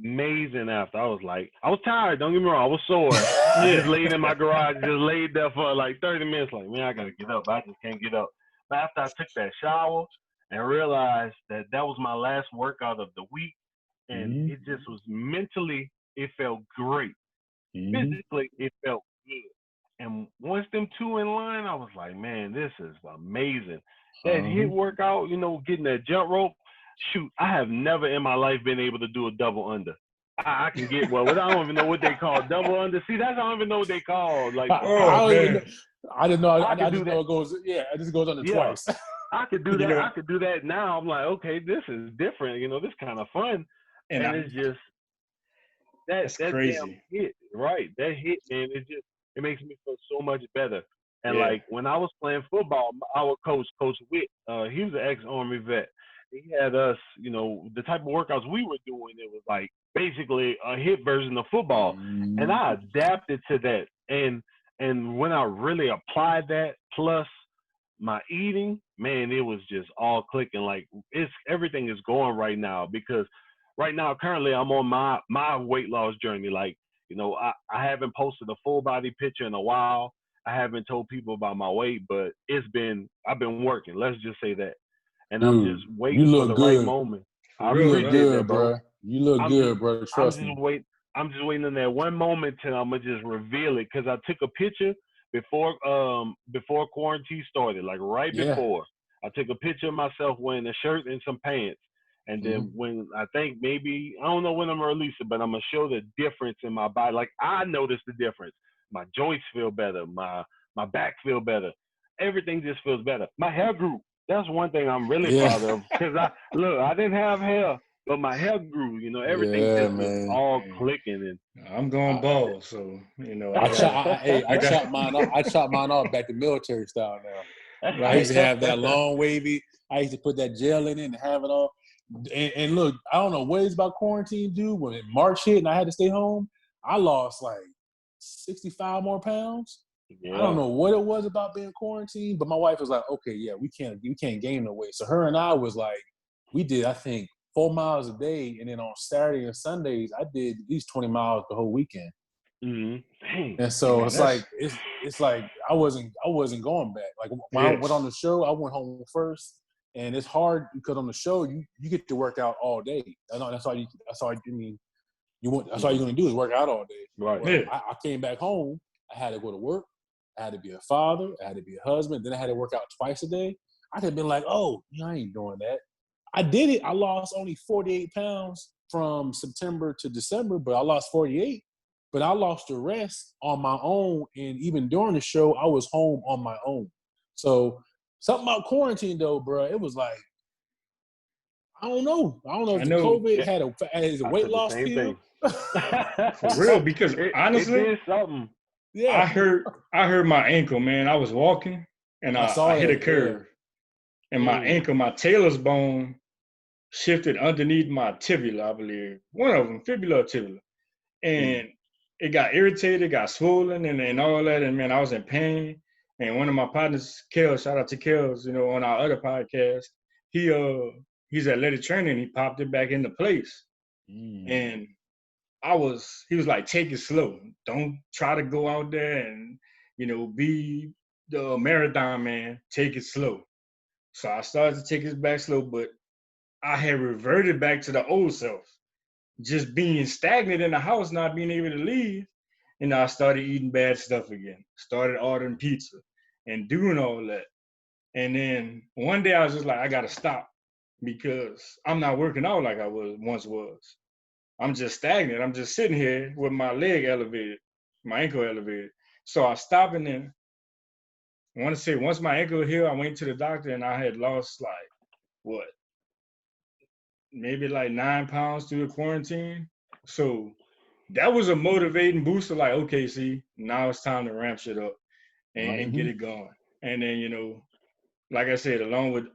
Speaker 3: amazing after. I was tired, don't get me wrong, I was sore. I just laid in my garage, just laid there for like 30 minutes, like, man, I got to get up. I just can't get up. But after I took that shower and realized that was my last workout of the week, and it just was mentally, it felt great. Physically, it felt good. And once them two in line, I was like, man, this is amazing. That HIIT workout, getting that jump rope, shoot, I have never in my life been able to do a double under. I can get I don't even know what they call double under. See, I don't even know what they call. Like,
Speaker 2: I didn't know. I just know it goes. Yeah, it just goes under twice.
Speaker 3: I could do that. I could do that now. I'm like, okay, this is different. This kind of fun, and it's just that
Speaker 1: crazy.
Speaker 3: Damn HIIT, right? That HIIT, man, it makes me feel so much better. And like when I was playing football, our coach, Coach Witt, he was an ex-Army vet. He had us, the type of workouts we were doing, it was like basically a HIIT version of football. And I adapted to that. And when I really applied that, plus my eating, man, it was just all clicking. Like everything is going right now because right now, currently, I'm on my weight loss journey. Like, I haven't posted a full body picture in a while. I haven't told people about my weight, but I've been working. Let's just say that, and I'm just
Speaker 2: Dude, you
Speaker 3: waiting for
Speaker 2: look
Speaker 3: the right
Speaker 2: good.
Speaker 3: moment.
Speaker 1: For
Speaker 3: I
Speaker 2: You
Speaker 1: real,
Speaker 2: look
Speaker 1: bro.
Speaker 3: appreciate that,
Speaker 2: good,
Speaker 3: bro.
Speaker 2: bro. You look
Speaker 3: I'm just
Speaker 2: good, bro.
Speaker 3: I'm
Speaker 2: Trust
Speaker 3: just
Speaker 2: me.
Speaker 3: wait I'm just waiting on that one moment till I'm gonna just reveal it because I took a picture before quarantine started, like right
Speaker 2: Yeah.
Speaker 3: before. I took a picture of myself wearing a shirt and some pants. And
Speaker 2: Mm-hmm.
Speaker 3: then when I think maybe I don't know when I'm gonna release it, but I'm gonna show the difference in my body. Like I noticed the difference. My joints feel better, my back feel better. Everything just feels better. My hair grew. That's one thing I'm really
Speaker 2: Yeah.
Speaker 3: proud of. Cause I didn't have hair, but my hair grew. You know, everything
Speaker 2: Yeah,
Speaker 3: just was
Speaker 2: man.
Speaker 3: all
Speaker 1: Man,
Speaker 3: clicking
Speaker 1: I'm going
Speaker 2: I,
Speaker 1: bald, so
Speaker 2: I chop. I
Speaker 1: I got.
Speaker 2: chop mine off. I chop mine off back to military style now. I used
Speaker 1: Right.
Speaker 2: to have that long wavy. I used to put that gel in it and have it all. And look, I don't know what it's about quarantine, dude. When March hit and I had to stay home, I lost like 65 more pounds. I don't
Speaker 3: Yeah.
Speaker 2: know what it was about being quarantined, but my wife was like, "Okay, yeah, we can't gain no weight." So her and I was like, we did, I think, 4 miles a day, and then on Saturday and Sundays, I did at least 20 miles the whole weekend.
Speaker 3: Dang.
Speaker 2: And
Speaker 1: Hey,
Speaker 2: so
Speaker 1: man,
Speaker 2: it's like
Speaker 1: that's
Speaker 2: it's like I wasn't going back. Like when I went on
Speaker 1: yes.
Speaker 2: the show, I went home first, and it's hard because on the show you get to work out all day. That's all you. That's all I mean. That's all you're gonna do is work out all day.
Speaker 3: Right.
Speaker 2: But
Speaker 1: Yeah.
Speaker 2: I came back home. I had to go to work. I had to be a father. I had to be a husband. Then I had to work out twice a day. I could have been like, oh, I ain't doing that. I did it. I lost only 48 pounds from September to December, but I lost 48. But I lost the rest on my own. And even during the show, I was home on my own. So something about quarantine, though, bro, it was like, I don't know. I don't know
Speaker 1: I
Speaker 2: if the
Speaker 1: know
Speaker 2: COVID
Speaker 3: Yeah.
Speaker 2: has a
Speaker 3: I
Speaker 2: weight
Speaker 3: said the
Speaker 2: loss
Speaker 3: same
Speaker 2: pill.
Speaker 3: thing.
Speaker 1: for real because
Speaker 3: It
Speaker 1: honestly,
Speaker 3: did something.
Speaker 2: Yeah,
Speaker 1: I hurt my ankle, man. I was walking and
Speaker 2: I
Speaker 1: I
Speaker 2: saw
Speaker 1: hit a
Speaker 2: that. Yeah.
Speaker 1: curve, and my ankle, my talus bone shifted underneath my tibia, I believe. One of them, fibula or tibia.
Speaker 3: Mm.
Speaker 1: And it got irritated, got swollen, and all that. And man, I was in pain. And one of my partners, Kel, shout out to Kels, on our other podcast, he he's athletic trainer and he popped it back into place.
Speaker 2: Mm.
Speaker 1: And he was like, take it slow. Don't try to go out there and, be the marathon man. Take it slow. So I started to take it back slow, but I had reverted back to the old self, just being stagnant in the house, not being able to leave. And I started eating bad stuff again. Started ordering pizza and doing all that. And then one day I was just like, I gotta stop because I'm not working out like I once was. I'm just stagnant. I'm just sitting here with my leg elevated, my ankle elevated. So I stopped, and then I want to say once my ankle healed, I went to the doctor and I had lost like what, maybe like 9 pounds through the quarantine. So that was a motivating booster. Like, okay, see, now it's time to ramp shit up and
Speaker 2: Mm-hmm.
Speaker 1: get it going. And then, like I said, along with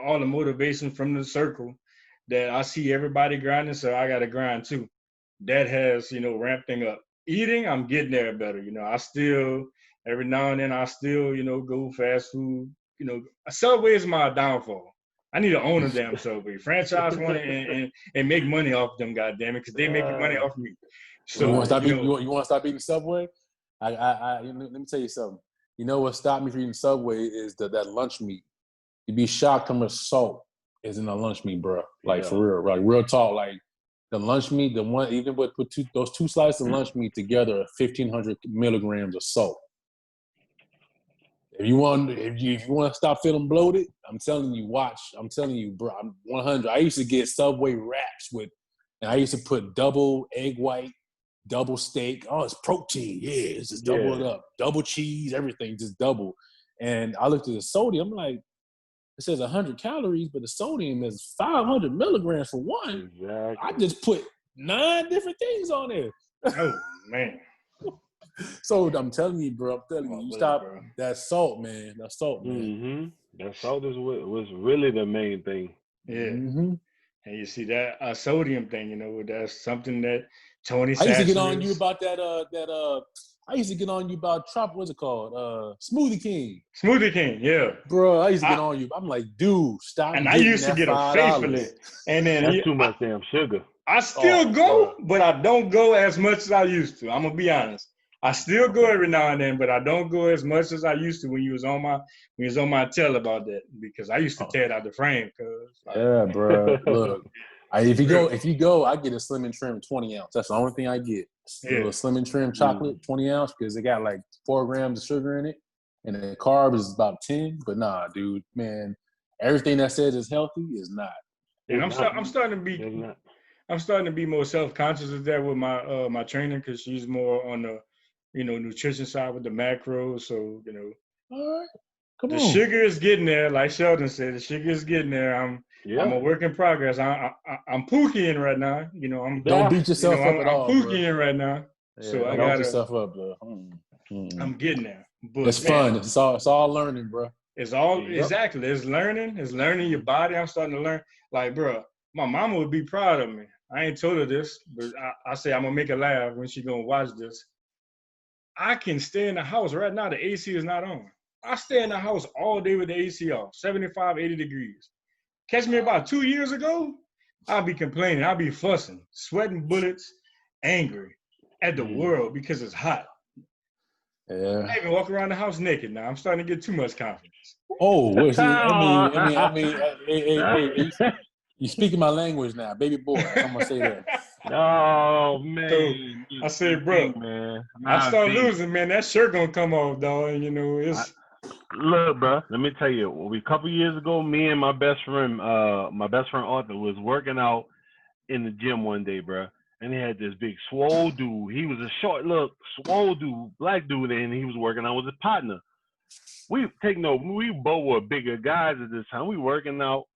Speaker 1: all the motivation from the circle that I see everybody grinding, so I got to grind too. That has, ramped thing up. Eating, I'm getting there better. I still, every now and then, I still, go fast food. A Subway is my downfall. I need to own a damn Subway, franchise one, and make money off them, goddamn it, because they making money off me.
Speaker 2: You want to
Speaker 1: So,
Speaker 3: Right.
Speaker 2: stop eating? You want to stop eating Subway? Let me tell you something. You know what stopped me from eating Subway is that lunch meat. You'd be shocked how much salt is in the lunch meat, bro. Like
Speaker 3: Yeah.
Speaker 2: for real, like real talk. Like the lunch meat, the one even with those two slices of lunch meat together, 1,500 milligrams of salt. If you want to stop feeling bloated, I'm telling you, watch. I'm telling you, bro. I'm 100. I used to get Subway wraps and I used to put double egg white, double steak. Oh, it's protein. Yeah, it's just double it
Speaker 3: Yeah.
Speaker 2: up. Double cheese, everything just double. And I looked at the sodium. I'm like, it says 100 calories, but the sodium is 500 milligrams for one. I
Speaker 3: Exactly.
Speaker 2: just put 9 different things on there.
Speaker 1: oh, man.
Speaker 2: So I'm telling you, bro. I'm telling you,
Speaker 1: Oh,
Speaker 2: you
Speaker 1: well,
Speaker 2: stop
Speaker 1: bro.
Speaker 2: that salt, man. That salt, man.
Speaker 3: That salt is what was really the main thing.
Speaker 1: Yeah.
Speaker 2: Mm-hmm.
Speaker 1: And you see that sodium thing, that's something that Tony
Speaker 2: I used to get on you
Speaker 1: Satcheris,
Speaker 2: about that. I used to get on you about what's it called? Smoothie King,
Speaker 1: Smoothie King, yeah.
Speaker 2: bro. I used to get
Speaker 1: I
Speaker 2: on you. I'm like, dude, stop
Speaker 1: and I
Speaker 2: getting
Speaker 1: used to
Speaker 2: that
Speaker 1: get her faithfully,
Speaker 2: $5.
Speaker 1: and then
Speaker 3: That's too much damn sugar.
Speaker 1: I still
Speaker 2: Oh,
Speaker 1: go,
Speaker 2: bro.
Speaker 1: but I don't go as much as I used to. I'm gonna be honest. I still go every now and then, but I don't go as much as I used to when you was on my tail about that, because I used to tear it out the frame.
Speaker 2: Yeah, bro. Look, if you go, I get a Slim and Trim 20 ounce. That's the only thing I get. A little Slim and Trim chocolate 20 ounce, because it got like 4 grams of sugar in it, and the carb is about 10. But nah, dude, man, everything that says is healthy is not.
Speaker 1: And I'm starting to be more self-conscious of that with my my trainer, because she's more on the nutrition side with the macros. So
Speaker 2: all right, come on.
Speaker 1: Sugar is getting there, like Sheldon said. The sugar is getting there. I'm a work in progress. I'm pookieing right now.
Speaker 2: Don't beat yourself up at all.
Speaker 1: I'm pookieing right now.
Speaker 2: Yeah,
Speaker 1: so I
Speaker 2: got yourself up, bro.
Speaker 1: I'm getting there. But
Speaker 2: it's fun. It's all learning, bro.
Speaker 1: It's all exactly. It's learning. It's learning your body. I'm starting to learn. Like, bro, my mama would be proud of me. I ain't told her this, but I say I'm gonna make her laugh when she gonna watch this. I can stay in the house right now. The AC is not on. I stay in the house all day with the AC off, 75, 80 degrees. Catch me about 2 years ago, I'll be complaining. I'll be fussing, sweating bullets, angry at the world because it's hot.
Speaker 2: Yeah.
Speaker 1: I even walk around the house naked now. I'm starting to get too much confidence.
Speaker 2: Oh, hey, you speaking my language now, baby boy. I'm gonna say that.
Speaker 3: Oh man.
Speaker 1: So I said, bro, man, I start losing, man. That shirt gonna come off, dog. It's.
Speaker 3: Look, bro. Let me tell you. A couple years ago, me and my best friend Arthur, was working out in the gym one day, bro. And he had this big swole dude. He was a short, swole dude, black dude, and he was working out with his partner. We both were bigger guys at this time. We working out.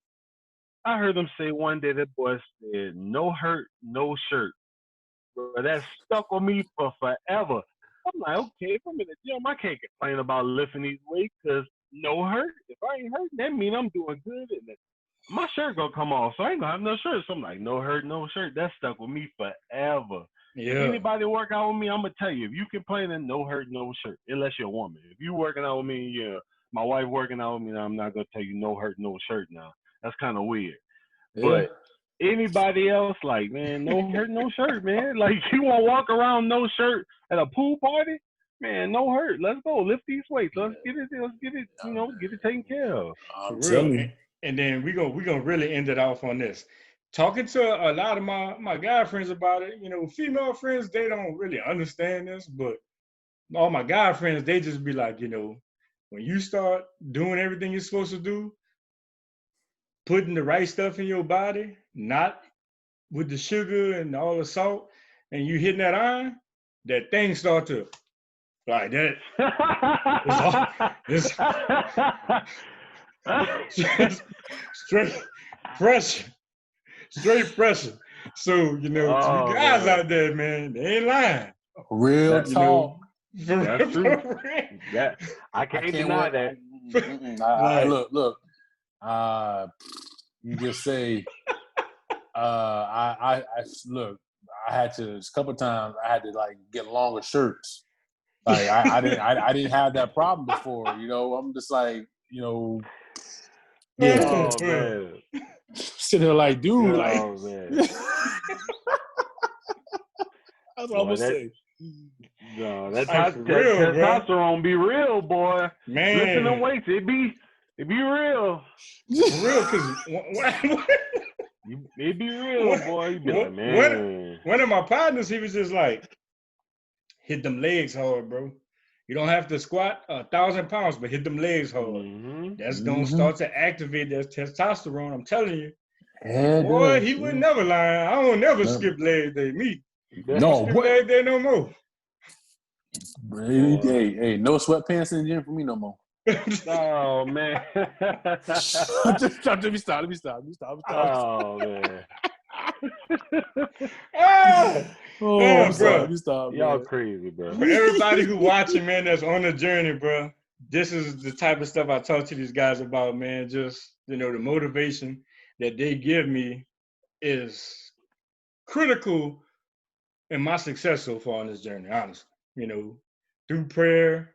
Speaker 3: I heard them say one day, that boy said, "No hurt, no shirt." Bro, that stuck with me for forever. I'm like, okay, if I'm in the gym, I can't complain about lifting these weights, because no hurt. If I ain't hurt, that mean I'm doing good, and my shirt gonna come off, so I ain't gonna have no shirt. So I'm like, no hurt, no shirt. That stuck with me forever. Yeah. If anybody work out with me, I'm gonna tell you, if you complaining, no hurt, no shirt, unless you're a woman. If you working out with me, my wife working out with me, I'm not gonna tell you no hurt, no shirt now. That's kind of weird. Yeah. But anybody else, like, man, no hurt, no shirt, man. Like, you want to walk around no shirt at a pool party? Man, no hurt. Let's go. Lift these weights. Let's get it, get it taken care of.
Speaker 2: I'm telling you.
Speaker 1: And then we gonna really end it off on this. Talking to a lot of my guy friends about it, female friends, they don't really understand this, but all my guy friends, they just be like, when you start doing everything you're supposed to do, putting the right stuff in your body, not with the sugar and all the salt, and you hitting that iron, that thing start to like that. Straight pressure. So, to you guys out there, man, they ain't lying.
Speaker 2: Real talk.
Speaker 3: That's true. I can't deny that.
Speaker 2: Look. You just say, I had to, a couple of times I had to like get longer shirts. Like I didn't have that problem before, I'm just like,
Speaker 3: Oh, man.
Speaker 2: Sitting there like, dude, like,
Speaker 3: man.
Speaker 2: That's what I'm gonna say.
Speaker 3: No, that testosterone be real, boy.
Speaker 1: Man,
Speaker 3: lifting them weights, it be real.
Speaker 1: For real, because
Speaker 3: it be real, boy. You be like, man.
Speaker 1: One of my partners, he was just like, hit them legs hard, bro. You don't have to squat 1,000 pounds, but hit them legs hard. Mm-hmm. That's gonna start to activate that testosterone. I'm telling you.
Speaker 2: Yeah,
Speaker 1: boy, he would never lie. I don't never skip leg day. Me.
Speaker 2: No,
Speaker 1: skip leg day no more.
Speaker 2: Hey, no sweatpants in the gym for me no more.
Speaker 3: Oh man.
Speaker 2: Let me stop.
Speaker 3: Oh man.
Speaker 1: Bro.
Speaker 2: Stop,
Speaker 3: y'all crazy, bro.
Speaker 1: For everybody who watching, man, that's on the journey, bro, this is the type of stuff I talk to these guys about, man. Just, the motivation that they give me is critical in my success so far on this journey, honestly. Through prayer,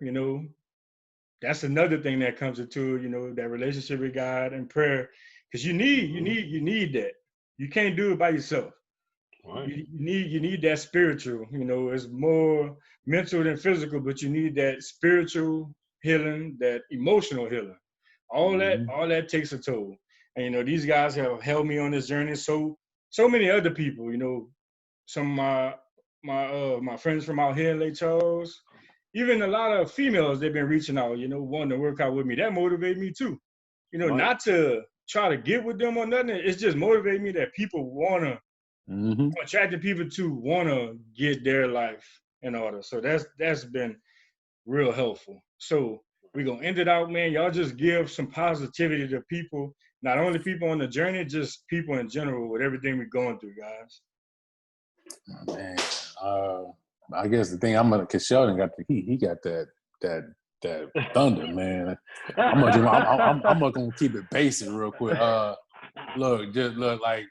Speaker 1: that's another thing that comes into, that relationship with God and prayer. Because you need that. You can't do it by yourself.
Speaker 3: Right.
Speaker 1: You need that spiritual. You know, it's more mental than physical, but you need that spiritual healing, that emotional healing.
Speaker 2: Mm-hmm.
Speaker 1: All that takes a toll. And you know, these guys have helped me on this journey. So many other people. You know, some of my friends from out here in Lake Charles, even a lot of females, they've been reaching out. You know, wanting to work out with me. That motivated me too. You know,
Speaker 3: Right.
Speaker 1: not to try to get with them or nothing. It's just motivated me that people wanna
Speaker 2: Mm-hmm.
Speaker 1: attracting people to want to get their life in order. So that's been real helpful. So we're gonna end it out, man. Y'all just give some positivity to people, not only people on the journey, just people in general with everything we're going through, guys.
Speaker 2: Man, I guess the thing I'm gonna, cause Sheldon got he got that thunder, man. I'm gonna keep it basic real quick. Look, just look like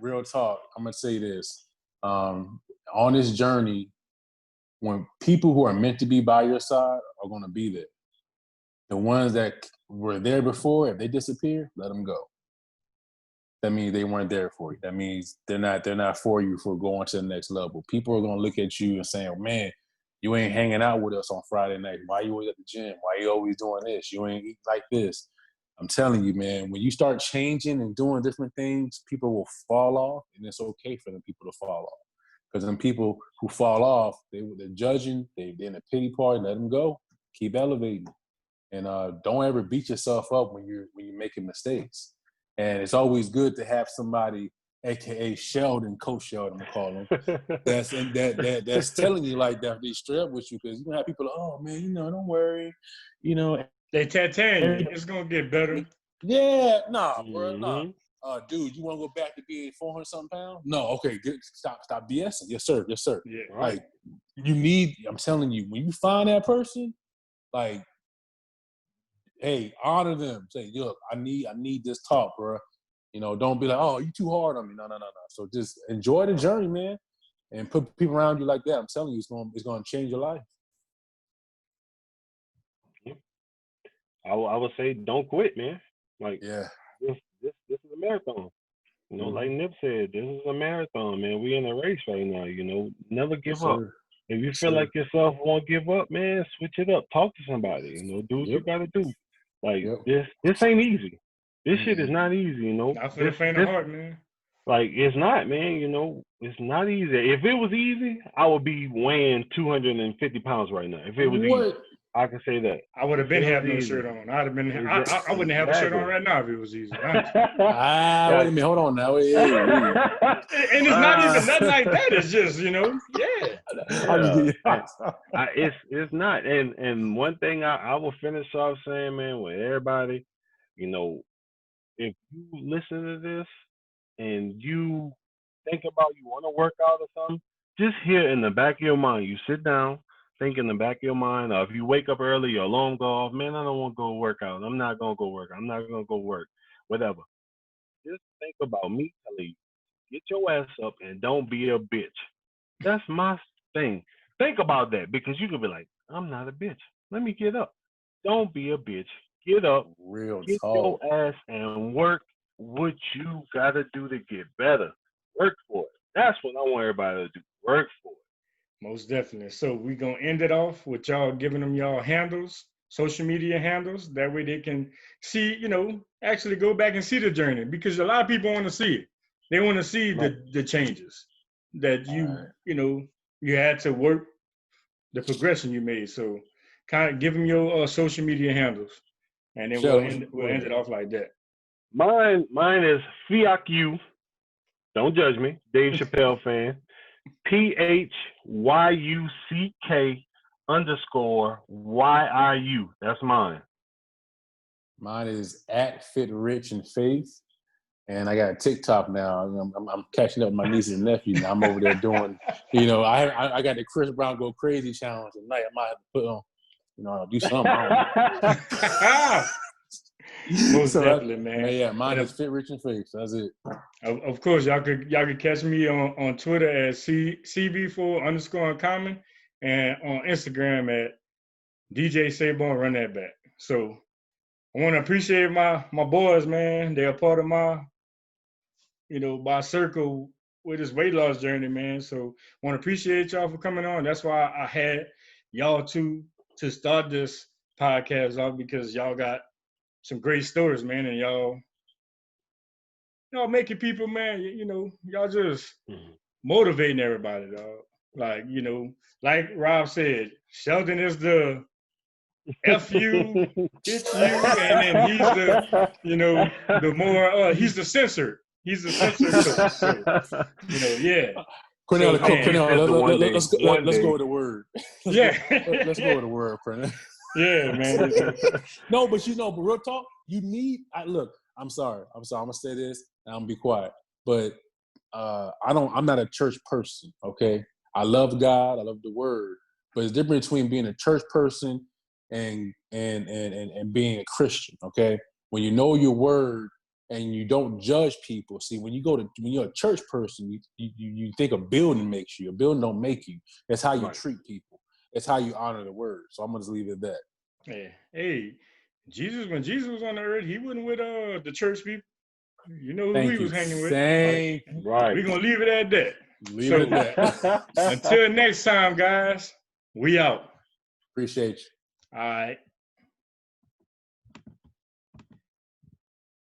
Speaker 2: real talk. I'm gonna say this. On this journey, when people who are meant to be by your side are gonna be there. The ones that were there before, if they disappear, let them go. That means they weren't there for you. That means they're not for you for going to the next level. People are gonna look at you and saying, "Man, you ain't hanging out with us on Friday night. Why you always at the gym? Why you always doing this? You ain't eat like this." I'm telling you, man, when you start changing and doing different things, people will fall off, and it's okay for them people to fall off. Because them people who fall off, they're judging, they're in a pity party. Let them go. Keep elevating, and don't ever beat yourself up when you're making mistakes. And it's always good to have somebody, aka Sheldon, Coach Sheldon, I call him, that's telling you like that. They straight up with you, because you gonna have people like, "Oh man, don't worry, you know."
Speaker 1: They tattooing you. It's gonna get better.
Speaker 2: Yeah, nah, bro, nah.
Speaker 3: Mm-hmm.
Speaker 2: Dude, you want to go back to being 400 something pounds? No, okay, good. Stop BSing. Yes, sir. Yes, sir.
Speaker 1: Yeah.
Speaker 3: Right.
Speaker 2: Like, you need. I'm telling you, when you find that person, like, hey, honor them. Say, look, I need this talk, bro. Don't be like, oh, you too hard on me. No. So just enjoy the journey, man, and put people around you like that. I'm telling you, it's gonna change your life.
Speaker 3: I would say don't quit, man. Like
Speaker 2: Yeah.
Speaker 3: this is a marathon. Like
Speaker 2: Mm-hmm.
Speaker 3: Nip said, this is a marathon, man. We in a race right now. Never
Speaker 2: Yes,
Speaker 3: give up.
Speaker 2: sir.
Speaker 3: If you
Speaker 2: Yes,
Speaker 3: feel
Speaker 2: sir.
Speaker 3: like yourself won't give up, man, switch it up. Talk to somebody. Do what you
Speaker 2: Yep.
Speaker 3: gotta do. Like
Speaker 2: Yep.
Speaker 3: this ain't easy. This shit is
Speaker 2: Mm-mm.
Speaker 3: not easy.
Speaker 1: Not for the
Speaker 3: This
Speaker 1: faint of
Speaker 3: this
Speaker 1: heart, man.
Speaker 3: like it's not, man. It's not easy. If it was easy, I would be weighing 250 pounds right now. If it was easy,
Speaker 2: What?
Speaker 3: I can say that.
Speaker 1: I would have
Speaker 3: If
Speaker 1: been
Speaker 3: it was
Speaker 1: have no
Speaker 3: easy,
Speaker 1: shirt on. I wouldn't have a shirt on
Speaker 3: exactly.
Speaker 1: right now if it was easy, honestly.
Speaker 2: Wait a
Speaker 3: Yeah.
Speaker 2: minute. Hold on now. Hey.
Speaker 1: And it's not even nothing like that. It's just, yeah.
Speaker 2: I'm just
Speaker 3: Yeah,
Speaker 2: kidding.
Speaker 3: it's not. And one thing I will finish off saying, man, with everybody, you know, if you listen to this and you think about you want to work out or something, just hear in the back of your mind. You sit down, think in the back of your mind. Or if you wake up early, your alarm go off. Man, I don't want to go work out. I'm not gonna go work. I'm not gonna go work. Whatever. Just think about me telling you, get your ass up and don't be a bitch. That's my thing. Think about that, because you could be like, I'm not a bitch. Let me get up. Don't be a bitch. Get up,
Speaker 2: Real
Speaker 3: get your
Speaker 2: talk.
Speaker 3: ass and work what you gotta do to get better. Work for it. That's what I want everybody to do. Work for it.
Speaker 1: Most definitely. So we're gonna end it off with y'all giving them y'all handles, social media handles. That way they can see, actually go back and see the journey, because a lot of people want to see it. They want to see
Speaker 3: Right.
Speaker 1: the changes that
Speaker 2: All right.
Speaker 1: you had to work, the progression you made. So kind of give them your social media handles, and then
Speaker 2: Sheldon,
Speaker 1: we'll
Speaker 2: go
Speaker 1: end
Speaker 2: ahead.
Speaker 1: it off like that.
Speaker 3: Mine is Fiac. Don't judge me. Dave Chappelle fan. PHYUCK_YIU. That's mine.
Speaker 2: Mine is at Fit Rich and Faith. And I got a TikTok now. I'm catching up with my nieces and nephews. Now I'm over there doing, I got the Chris Brown Go Crazy challenge tonight. I might have to put on, do something. I don't know.
Speaker 1: Most
Speaker 2: So
Speaker 1: definitely, man.
Speaker 2: yeah, mine
Speaker 1: And
Speaker 2: is Fit Rich and Faith. So that's it.
Speaker 1: of course, y'all could catch me on Twitter at CB4_uncommon, and on Instagram at DJ Sabon Run That Back. So I want to appreciate my boys, man. They're a part of my circle with his weight loss journey, man. So want to appreciate y'all for coming on. That's why I had y'all two to start this podcast off, because y'all got some great stories, man, and y'all making people, man, y'all just motivating everybody, dog. Like, like Rob said, Sheldon is the F you, hit you, and then he's the, the more, he's the censor. He's the censor coach. So, yeah.
Speaker 2: Cornell,
Speaker 1: So, man,
Speaker 2: let's go with the word.
Speaker 1: Yeah.
Speaker 2: Let's go with the word, Cornell.
Speaker 1: Yeah, man.
Speaker 2: No, but but real talk, you need. Look, I'm sorry. I'm gonna say this, and I'm gonna be quiet. But I'm not a church person. Okay, I love God. I love the Word. But it's different between being a church person and being a Christian. Okay, when you know your Word and you don't judge people. See, when you're a church person, you think a building makes you. A building don't make you. It's how you treat people. It's how you honor the Word. So I'm gonna just leave it at that.
Speaker 1: Yeah. Hey, when Jesus was on the earth, he wasn't with the church people. You know who he was hanging with.
Speaker 3: Right.
Speaker 1: We're gonna leave it at that.
Speaker 2: Leave it at that.
Speaker 1: Until next time, guys, we out.
Speaker 2: Appreciate you.
Speaker 1: All right.